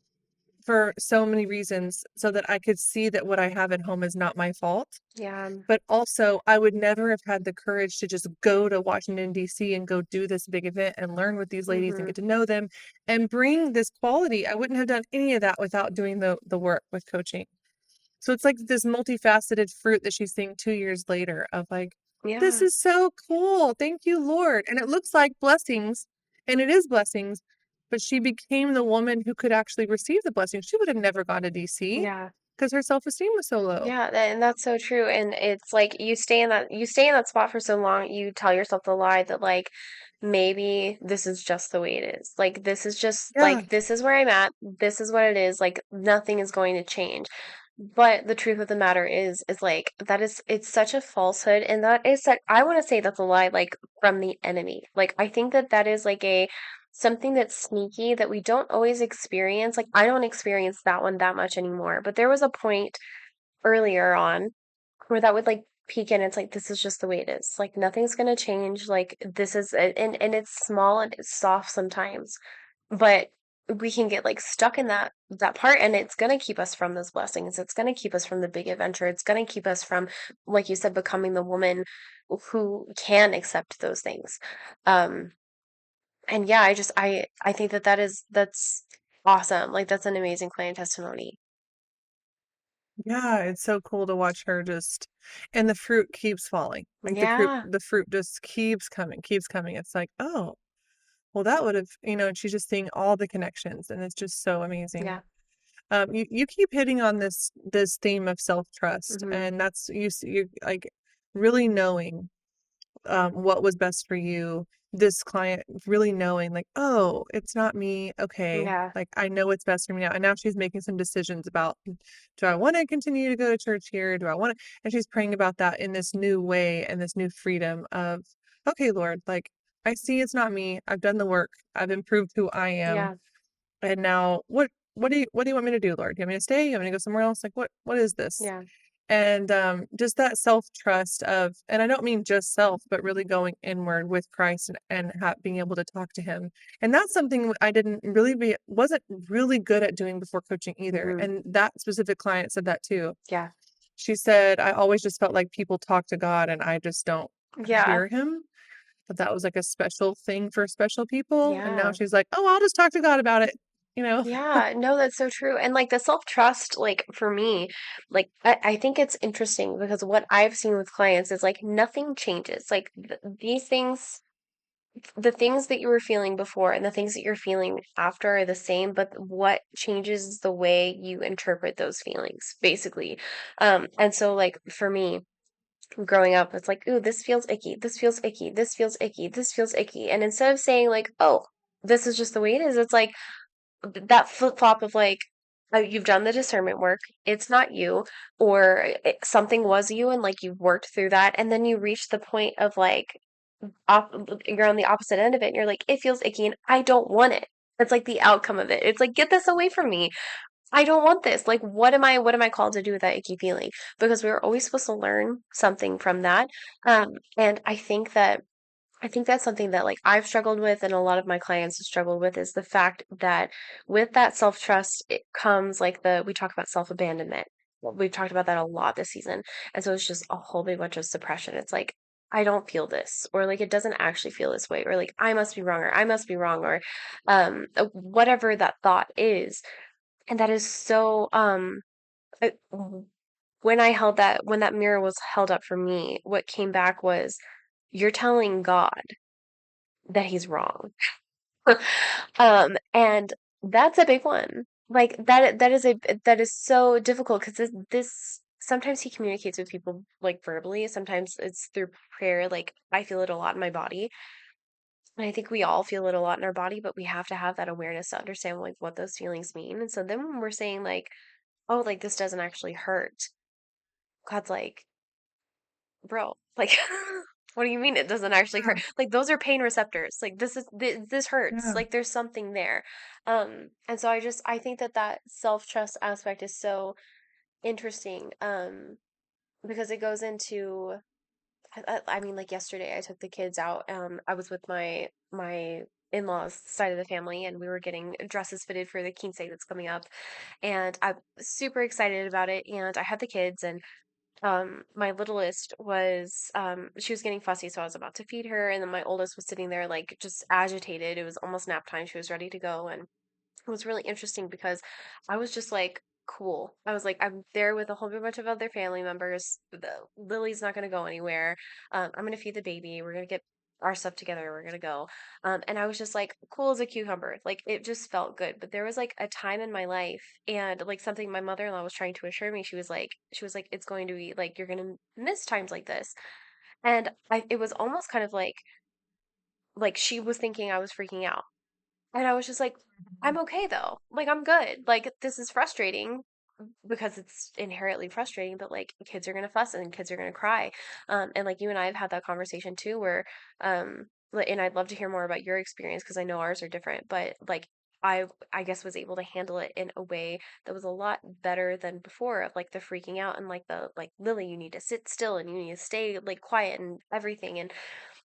for so many reasons so that I could see that what I have at home is not my fault. Yeah. But also, I would never have had the courage to just go to Washington, D.C. and go do this big event and learn with these ladies and Mhm. get to know them and bring this quality. I wouldn't have done any of that without doing the work with coaching. So it's like this multifaceted fruit that she's seeing 2 years later of like, "This Yeah. is so cool. Thank you, Lord." And it looks like blessings, and it is blessings, but she became the woman who could actually receive the blessings. She would have never gone to DC Yeah. because her self-esteem was so low. Yeah, and that's so true. And it's like you stay in that spot for so long, you tell yourself the lie that like maybe this is just the way it is. Like this is just Yeah, like this is where I'm at. This is what it is. Like nothing is going to change. But the truth of the matter is like that is it's such a falsehood, and that is that I want to say that's a lie like from the enemy. Like I think that that is like a something that's sneaky that we don't always experience. Like I don't experience that one that much anymore. But there was a point earlier on where that would like peek in. It's like this is just the way it is. Like nothing's gonna change. Like this is and it's small and it's soft sometimes, but we can get like stuck in that part, and it's gonna keep us from those blessings. It's gonna keep us from the big adventure. It's gonna keep us from, like you said, becoming the woman who can accept those things. Um, and yeah, I think that that's awesome. Like that's an amazing client testimony. yeah, it's so cool to watch her just and the fruit keeps falling. Like Yeah, the fruit just keeps coming, keeps coming. It's like, "Oh, well, that would have," and she's just seeing all the connections, and it's just so amazing. yeah. You keep hitting on this theme of self-trust, Hmm. and that's you like really knowing what was best for you. This client really knowing, like, oh, it's not me. Okay. Yeah, Like, I know what's best for me now. And now she's making some decisions about, do I want to continue to go to church here? Do I want to? And she's praying about that in this new way and this new freedom of, okay, Lord, like, I see it's not me. I've done the work. I've improved who I am. yeah, And now what do you want me to do, Lord? Do you want me to stay? You want me to go somewhere else? Like, what is this? yeah, And, just that self-trust of and I don't mean just self, but really going inward with Christ and being able to talk to him. And that's something I didn't really wasn't really good at doing before coaching either. hmm, And that specific client said that too. yeah, She said, "I always just felt like people talk to God and I just don't yeah, hear him." But that was like a special thing for special people. And now yeah. she's like, "Oh, I'll just talk to God about it." You know? Yeah, no, that's so true. And like the self-trust, like for me, like I think it's interesting because what I've seen with clients is like nothing changes. Like these things, the things that you were feeling before and the things that you're feeling after are the same, but what changes is the way you interpret those feelings, basically. And so like for me, growing up, it's like, ooh, this feels icky, this feels icky, this feels icky, this feels icky. And instead of saying like, oh, this is just the way it is, it's like that flip-flop of like you've done the discernment work, it's not you, or something was you and like you've worked through that, and then you reach the point of like op- you're on the opposite end of it and you're like it feels icky and I don't want it. It's like the outcome of it. It's like get this away from me. I don't want this. Like what am I called to do with that icky feeling? Because we were always supposed to learn something from that. And I think that's something that like I've struggled with and a lot of my clients have struggled with is the fact that with that self-trust, it comes like we talk about self-abandonment. Well, we've talked about that a lot this season. And so it's just a whole big bunch of suppression. It's like, I don't feel this, or like it doesn't actually feel this way, or like I must be wrong, or I must be wrong, or whatever that thought is. And that is so uh, when that mirror was held up for me, what came back was you're telling God that he's wrong. And that's a big one. Like that is so difficult because this sometimes he communicates with people like verbally, sometimes it's through prayer. Like I feel it a lot in my body. And I think we all feel it a lot in our body, but we have to have that awareness to understand like what those feelings mean. And so then when we're saying like, oh, like this doesn't actually hurt, God's like, bro, like what do you mean it doesn't actually hurt? Yeah. Like those are pain receptors. Like this hurts. Yeah. Like there's something there. And so I think that that self-trust aspect is so interesting because it goes into I mean like yesterday I took the kids out. I was with my in-laws side of the family and we were getting dresses fitted for the quince that's coming up and I'm super excited about it and I had the kids and my littlest was she was getting fussy, so I was about to feed her, and then my oldest was sitting there like just agitated. It was almost nap time. She was ready to go, and it was really interesting because I was just like, cool. I was like, I'm there with a whole bunch of other family members. Lily's not gonna go anywhere. I'm gonna feed the baby. We're gonna get our stuff together. We're gonna go. And I was just like cool as a cucumber. Like it just felt good. But there was like a time in my life and like something my mother-in-law was trying to assure me. She was like, it's going to be like you're gonna miss times like this. And it was almost kind of like she was thinking I was freaking out. And I was just like, I'm okay though. Like I'm good. Like this is frustrating because it's inherently frustrating, but like kids are gonna fuss and kids are gonna cry. And like you and I have had that conversation too where and I'd love to hear more about your experience because I know ours are different, but like I guess was able to handle it in a way that was a lot better than before of like the freaking out and like the like Lily, you need to sit still and you need to stay like quiet and everything. And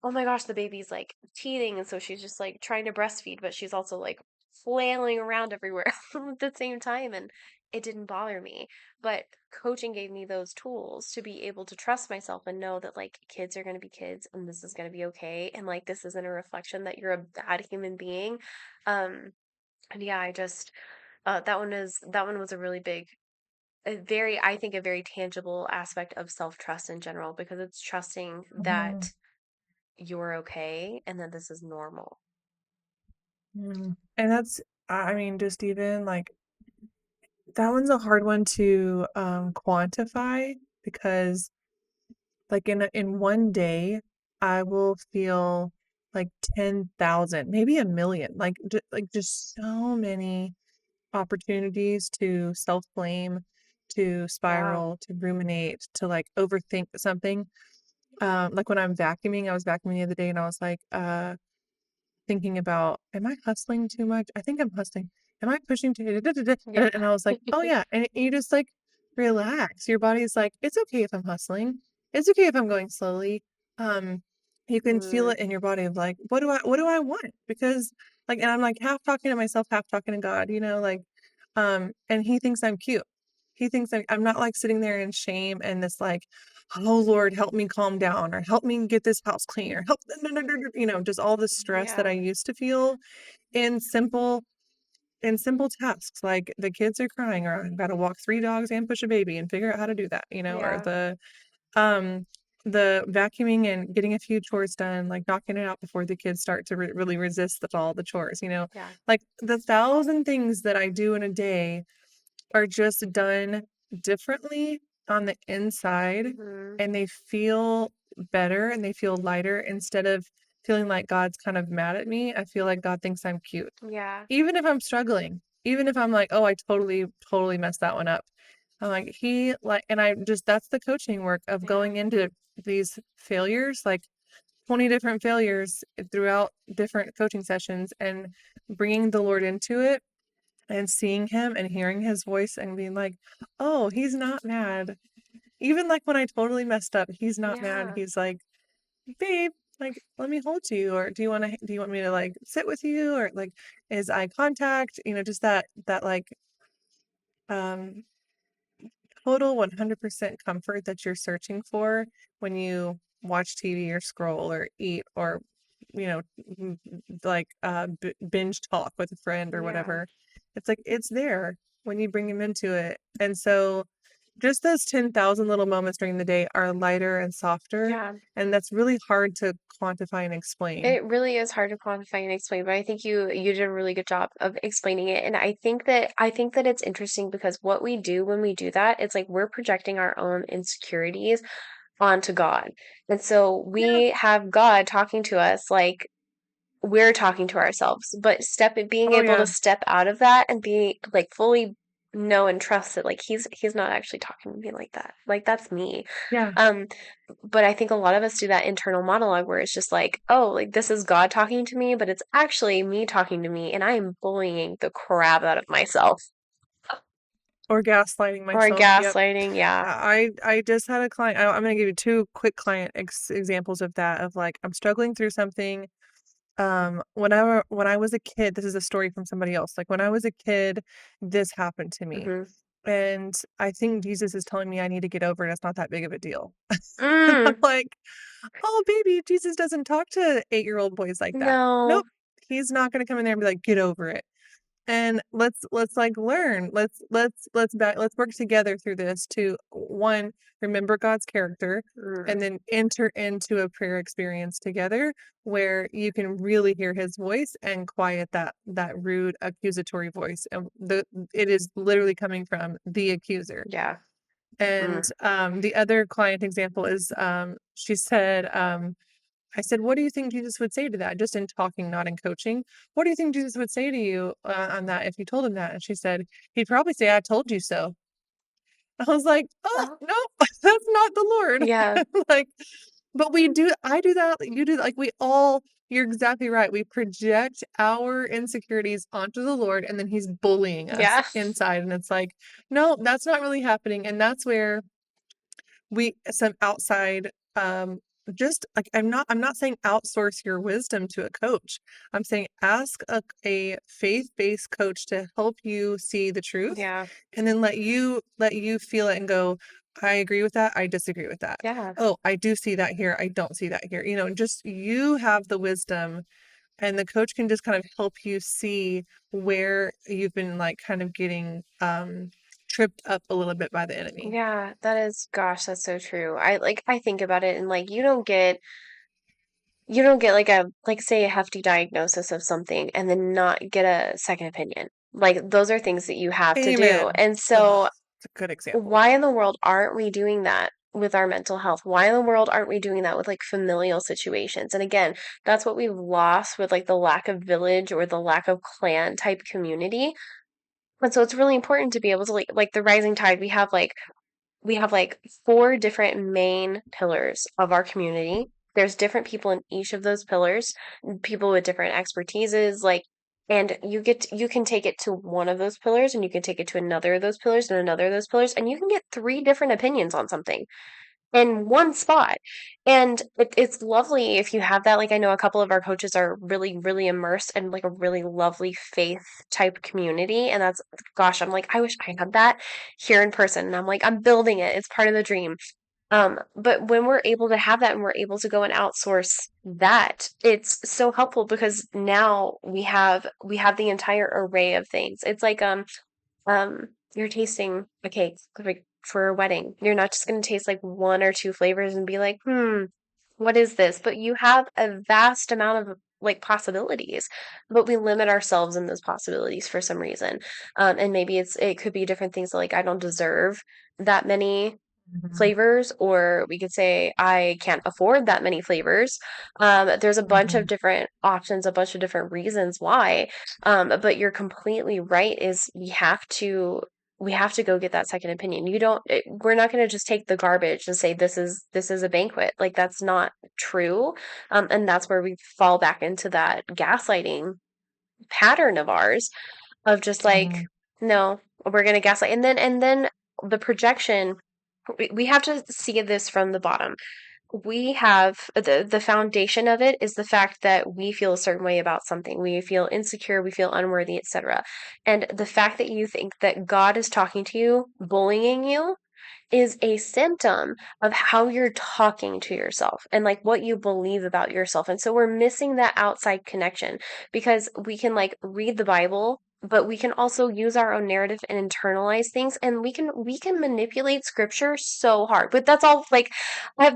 oh my gosh, the baby's like teething, and so she's just like trying to breastfeed, but she's also like flailing around everywhere at the same time, and it didn't bother me. But coaching gave me those tools to be able to trust myself and know that like kids are going to be kids and this is going to be okay, and like this isn't a reflection that you're a bad human being. Um, and yeah, I just that one was a really big a very I think a very tangible aspect of self-trust in general because it's trusting Mhm. that you're okay and that this is normal. Mm. And that's, I mean, just even like that one's a hard one to quantify because like in one day I will feel like 10,000, maybe a million, like just so many opportunities to self-blame, to Yeah. spiral, to ruminate, to like overthink something. Like when I'm vacuuming, I was vacuuming the other day and I was like, thinking about, am I hustling too much? I think I'm hustling. Am I pushing too? Yeah. And I was like, oh yeah. And you just like relax. Your body's like, it's okay if I'm hustling. It's okay if I'm going slowly. Um, you can feel Mm, it in your body of like, what do I want? Because like, and I'm like half talking to myself, half talking to God, like, and he thinks I'm cute. He thinks I'm not like sitting there in shame and this like, oh Lord, help me calm down or help me get this house clean or help, just all the stress that I yeah. used to feel in simple tasks. Like the kids are crying or I've got to walk 3 dogs and push a baby and figure out how to do that, or Yeah. um, the vacuuming and getting a few chores done, like knocking it out before the kids start to really resist all the chores, Yeah. like the thousand things that I do in a day are just done differently on the inside Hmm. and they feel better and they feel lighter instead of feeling like God's kind of mad at me. I feel like God thinks I'm cute. Yeah. Even if I'm struggling, even if I'm like, oh, I totally, totally messed that one up. I'm like, and I just, that's the coaching work of Yeah. going into these failures, like 20 different failures throughout different coaching sessions and bringing the Lord into it and seeing him and hearing his voice and being like, "Oh, he's not mad." Even like when I totally messed up, he's not mad. Yeah. He's like, "Babe, like let me hold you or do you want me to like sit with you or like is eye contact, just that like um total 100% comfort that you're searching for when you watch TV or scroll or eat or you know like binge talk with a friend or Yeah. whatever. It's like it's there when you bring him into it. And so just those 10,000 little moments during the day are lighter and softer, Yeah. and that's really hard to quantify and explain. It really is hard to quantify and explain, but I think you did a really good job of explaining it. And I think that it's interesting because what we do when we do that, it's like we're projecting our own insecurities onto God. And so Yeah. we have God talking to us like we're talking to ourselves, but being Oh able to yeah. step out of that and be like fully know and trust that like he's not actually talking to me like that. Like that's me. Yeah. Um, but I think a lot of us do that internal monologue where it's just like, oh, like this is God talking to me, but it's actually me talking to me, and I am bullying the crap out of myself Or gaslighting or myself. Yep. gaslighting. Yeah. I just had a client. I'm gonna give you two quick client examples of that. Of like I'm struggling through something. When I was a kid, this is a story from somebody else. Like when I was a kid, this happened to me, Hmm. and I think Jesus is telling me I need to get over it. It's not that big of a deal. And I'm Mm, like, oh baby, Jesus doesn't talk to 8-year-old boys like that. no. Nope, he's not gonna come in there and be like, get over it. and let's like learn. Let's work together through this to one, remember God's character, Mm, and then enter into a prayer experience together where you can really hear his voice and quiet that rude accusatory voice. And it is literally coming from the accuser. yeah. And Mm, the other client example is she said, I said, "What do you think Jesus would say to that?" Just in talking, not in coaching. "What do you think Jesus would say to you on that if you told him that?" And she said, "He'd probably say, 'I told you so.'" I was like, "Oh, oh, no, that's not the Lord." yeah, Like, but I do that, you do that, like, we all you're exactly right. We project our insecurities onto the Lord, and then he's bullying us yeah, inside, and it's like, "No, that's not really happening," and that's where we some outside just like I'm not saying outsource your wisdom to a coach. I'm saying ask a faith-based coach to help you see the truth yeah, and then let you feel it and go, I agree with that, I disagree with that. yeah, Oh, I do see that here, I don't see that here. Just you have the wisdom and the coach can just kind of help you see where you've been like kind of getting tripped up a little bit by the enemy. yeah. That is, gosh, that's so true. I think about it and like you don't get like a like say a hefty diagnosis of something and then not get a second opinion. Like those are things that you have to do. Amen. And Ugh, so it's a good example. why in the world aren't we doing that with our mental health? Why in the world aren't we doing that with like familial situations? And again, that's what we've lost with like the lack of village or the lack of clan type community. And so it's really important to be able to like the rising tide, we have like four different main pillars of our community. There's different people in each of those pillars, people with different expertises, like, and you can take it to one of those pillars and you can take it to another of those pillars and another of those pillars, and you can get three different opinions on something in one spot. And it's lovely if you have that. Like, I know a couple of our coaches are really, really immersed in like a really lovely faith type community. And that's, gosh, I'm like, I wish I had that here in person. And I'm like, I'm building it. It's part of the dream. But when we're able to have that and we're able to go and outsource that, it's so helpful because now we have the entire array of things. It's like you're tasting a cake like for a wedding. You're not just going to taste like one or two flavors and be like, what is this? But you have a vast amount of like possibilities, but we limit ourselves in those possibilities for some reason. And maybe it could be different things like I don't deserve that many Mhm, flavors, or we could say I can't afford that many flavors. There's a bunch of mhm, different options, a bunch of different reasons why. But you're completely right, is we have to go get that second opinion. We're not going to just take the garbage and say this is a banquet. Like that's not true. And that's where we fall back into that gaslighting pattern of ours of just like, mhm, no, we're going to gaslight. And then the projection, we have to see this from the bottom. We have the foundation of it is the fact that we feel a certain way about something. We feel insecure, we feel unworthy, etc. And the fact that you think that God is talking to you, bullying you, is a symptom of how you're talking to yourself and like what you believe about yourself. And so we're missing that outside connection because we can like read the Bible, but we can also use our own narrative and internalize things, and we can manipulate scripture so hard. But that's all like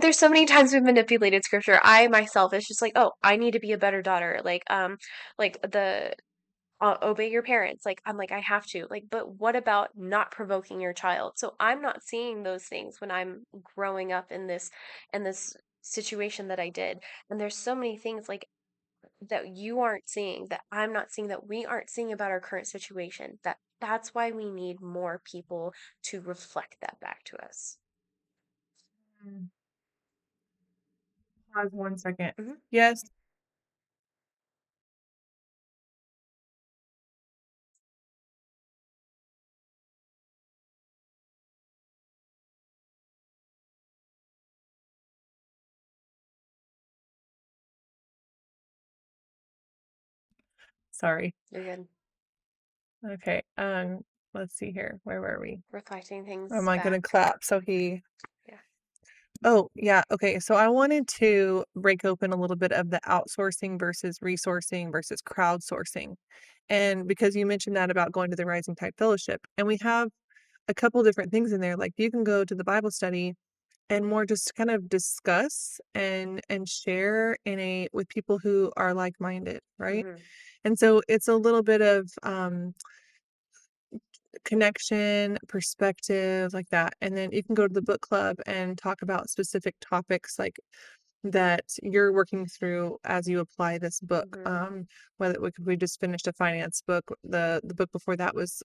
there's so many times we've manipulated scripture. I myself, it's just like, oh, I need to be a better daughter. Like the obey your parents. Like, I'm like, I have to. Like, but what about not provoking your child? So I'm not seeing those things when I'm growing up in this situation that I did. And there's so many things like that you aren't seeing, that I'm not seeing, that we aren't seeing about our current situation. That's why we need more people to reflect that back to us. mm. Pause 1 second. Hmm. Yes, sorry. You're good. Okay, let's see here. Where were we? Reflecting I'm things not gonna back. clap, so he Yeah. Oh, yeah, okay, so I wanted to break open a little bit of the outsourcing versus resourcing versus crowdsourcing, and because you mentioned that about going to the Rising Tide Fellowship, and we have a couple different things in there, like, you can go to the Bible study and more just kind of discuss and share in a with people who are like-minded, right? Mhm. And so it's a little bit of, connection, perspective, like that, and then you can go to the book club and talk about specific topics, like, that you're working through as you apply this book, Mhm. whether we just finished a finance book, the book before that was,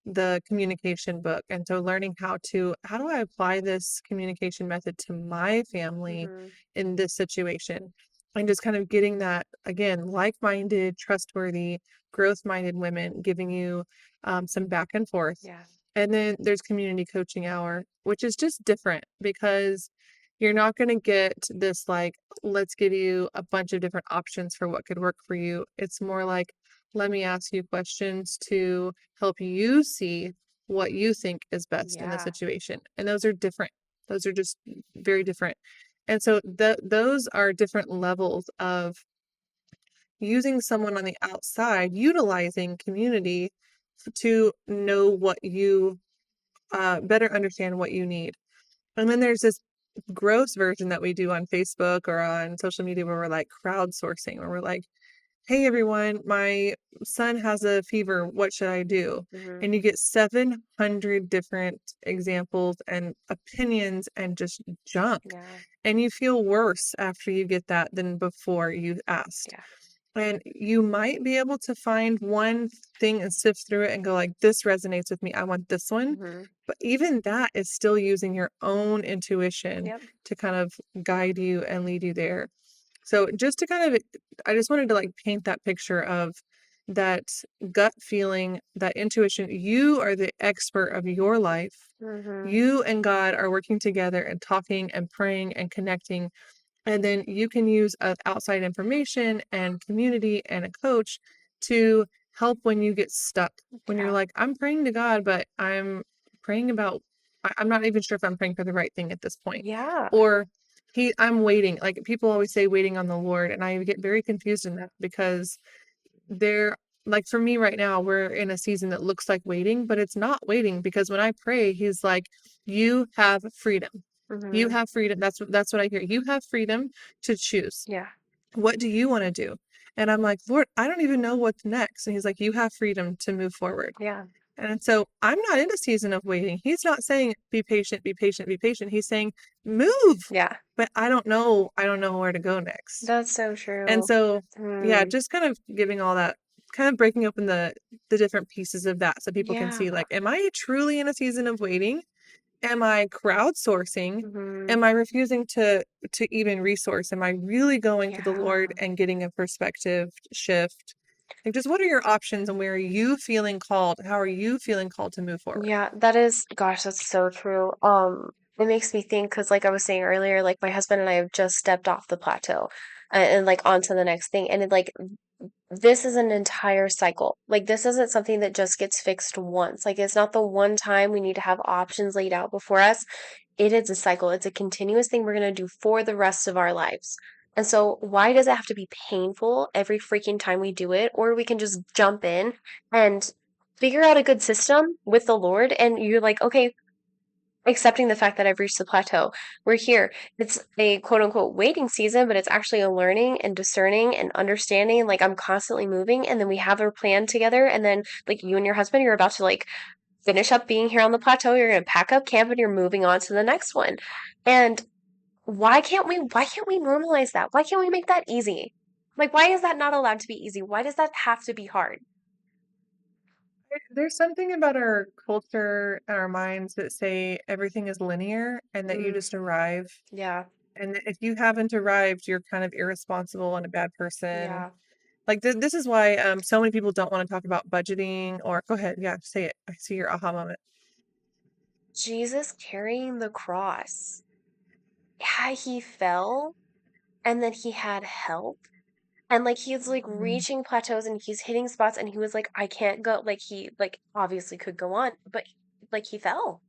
the communication book, and so learning how do I apply this communication method to my family Mhm. in this situation? And just kind of getting that, again, like-minded, trustworthy, growth-minded women giving you, some back and forth. Yeah. And then there's community coaching hour, which is just different because you're not gonna get this, like, "Let's give you a bunch of different options for what could work for you." It's more like, "Let me ask you questions to help you see what you think is best in the Yeah. situation." And those are different. Those are just very different. And so those are different levels of using someone on the outside, utilizing community to know what you better understand what you need. And then there's this gross version that we do on Facebook or on social media where we're like crowdsourcing, where we're like, "Hey everyone, my son has a fever. What should I do?" Mhm. And you get 700 different examples and opinions and just junk. Yeah. And you feel worse after you get that than before you asked. Yeah. And you might be able to find one thing and sift through it and go like, "This resonates with me. I want this one." Mhm. But even that is still using your own intuition Yep. to kind of guide you and lead you there. So just to kind of I just wanted to like paint that picture of that gut feeling, that intuition. You are the expert of your life. Mhm. You and God are working together and talking and praying and connecting, and then you can use outside information and community and a coach to help when you get stuck. When you're Yeah. like, I'm praying to God, but I'm praying about, I'm not even sure if I'm praying for the right thing at this point. Yeah. Or I'm waiting. Like people always say, waiting on the Lord. And I get very confused in that because they're like, for me right now, we're in a season that looks like waiting, but it's not waiting because when I pray, He's like, you have freedom. You Mhm. have freedom. That's what I hear. You have freedom to choose. Yeah. What do you want to do? And I'm like, Lord, I don't even know what's next. And He's like, you have freedom to move forward. Yeah. And so I'm not in a season of waiting. He's not saying be patient, be patient, be patient. He's saying move. Yeah. But I don't know. I don't know where to go next. That's so And true. so, yeah, Mm. just kind of giving all that, kind of breaking open the different pieces of that so people can Yeah. see like, am I truly in a season of waiting? Am I crowdsourcing? Mhm. Am I refusing to even resource? Am I really going to the Lord Yeah. and getting a perspective shift? Like just what are your options and where are you feeling called? How are you feeling called to move forward? Yeah, that is, gosh, that's so true. It makes me think because, like I was saying earlier, like my husband and I have just stepped off the plateau and like onto the next thing. And it, like, this is an entire cycle. Like, this isn't something that just gets fixed once. Like, it's not the one time we need to have options laid out before us. It is a cycle. It's a continuous thing we're going to do for the rest of our lives. And so, why does it have to be painful every freaking time we do it? Or we can just jump in and figure out a good system with the Lord. And you're like, okay, accepting the fact that I've reached the plateau. We're here. It's a quote unquote waiting season, but it's actually a learning and discerning and understanding. Like I'm constantly moving, and then we have our plan together. And then, like you and your husband, you're about to like finish up being here on the plateau. You're going to pack up camp and you're moving on to the next one. And why can't we normalize that? Why can't we make that easy? Like, why is that not allowed to be easy? Why does that have to be hard? There's something about our culture and our minds that say everything is linear and that you Mm, just arrive. yeah, And if you haven't arrived, you're kind of irresponsible and a bad person. yeah. Like this is why so many people don't want to talk about budgeting or go ahead, yeah, say it. I see your aha moment. Jesus carrying the cross. Yeah, he fell and then he had help. And like he's like Mhm. reaching plateaus and he's hitting spots and he was like, I can't go. Like he like obviously could go on, but like he fell.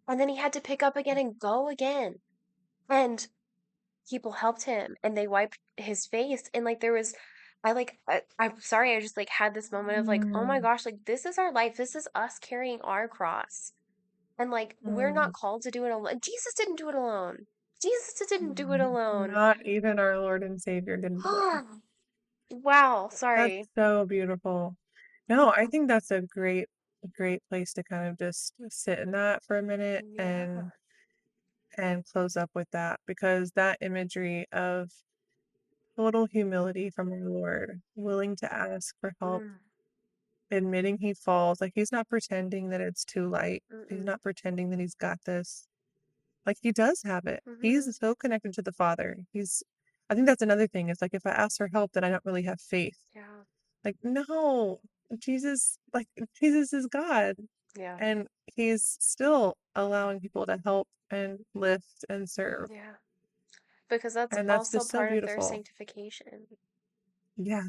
And then he had to pick up again and go again. And people helped him and they wiped his face. And like, there was, I'm sorry, I just like had this moment of like, oh my Mm, gosh, like this is our life. This is us carrying our cross. And like, we're not mm, called to do it alone. Jesus didn't do it alone. Jesus didn't do it alone. not even our Lord and Savior didn't do it. Wow, That's sorry. so beautiful. No, I think that's a great place to kind of just sit in that for a minute Yeah. and close up with that because that imagery of total humility from our Lord, willing to ask for help, Mm, admitting he falls, like he's not pretending that it's too light. He's mm-mm. not pretending that he's got this. Like he does have it. Mm-hmm. He's so connected to the Father. I think that's another thing is like if I ask for help, then I don't really have faith. Yeah. Like, no, like Jesus is God. Yeah. And he's still allowing people to help and lift and serve. Yeah. Because that's And that's also just so part of their beautiful. sanctification. Yeah.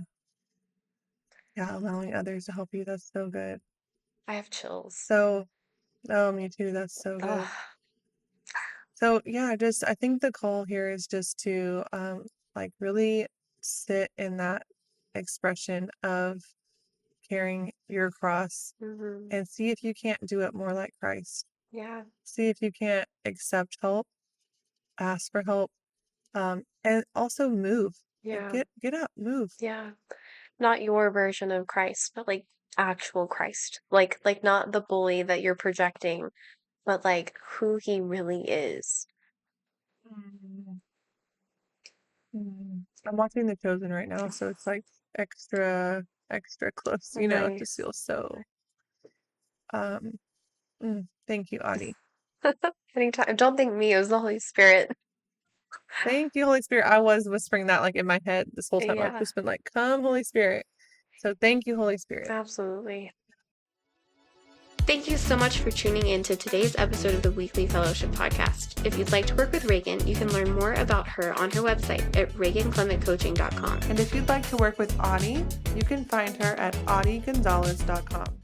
Yeah. Allowing others to help you. That's so good. I have chills. So, oh, me too. That's so Ugh. good. So, yeah, I think the call here is just to, like really sit in that expression of carrying your cross Mm-hmm. and see if you can't do it more like Christ. Yeah. See if you can't accept help, ask for help, and also move. Like Yeah. get up, move. Yeah. Not your version of Christ, but like actual Christ. Like not the bully that you're projecting, but like who he really is. Mm, I'm watching The Chosen right now, so it's like extra close, it just Nice. feels so um thank you, Audie. Anytime. Don't thank me, it was the Holy Spirit. Thank you, Holy Spirit. I was whispering that like in my head this whole time. I've Yeah, just been like, come, Holy Spirit. So thank you, Holy Spirit. absolutely. Thank you so much for tuning in to today's episode of the Weekly Fellowship Podcast. If you'd like to work with Reagan, you can learn more about her on her website at reaganclementcoaching.com. And if you'd like to work with Audie, you can find her at audiegonzalez.com.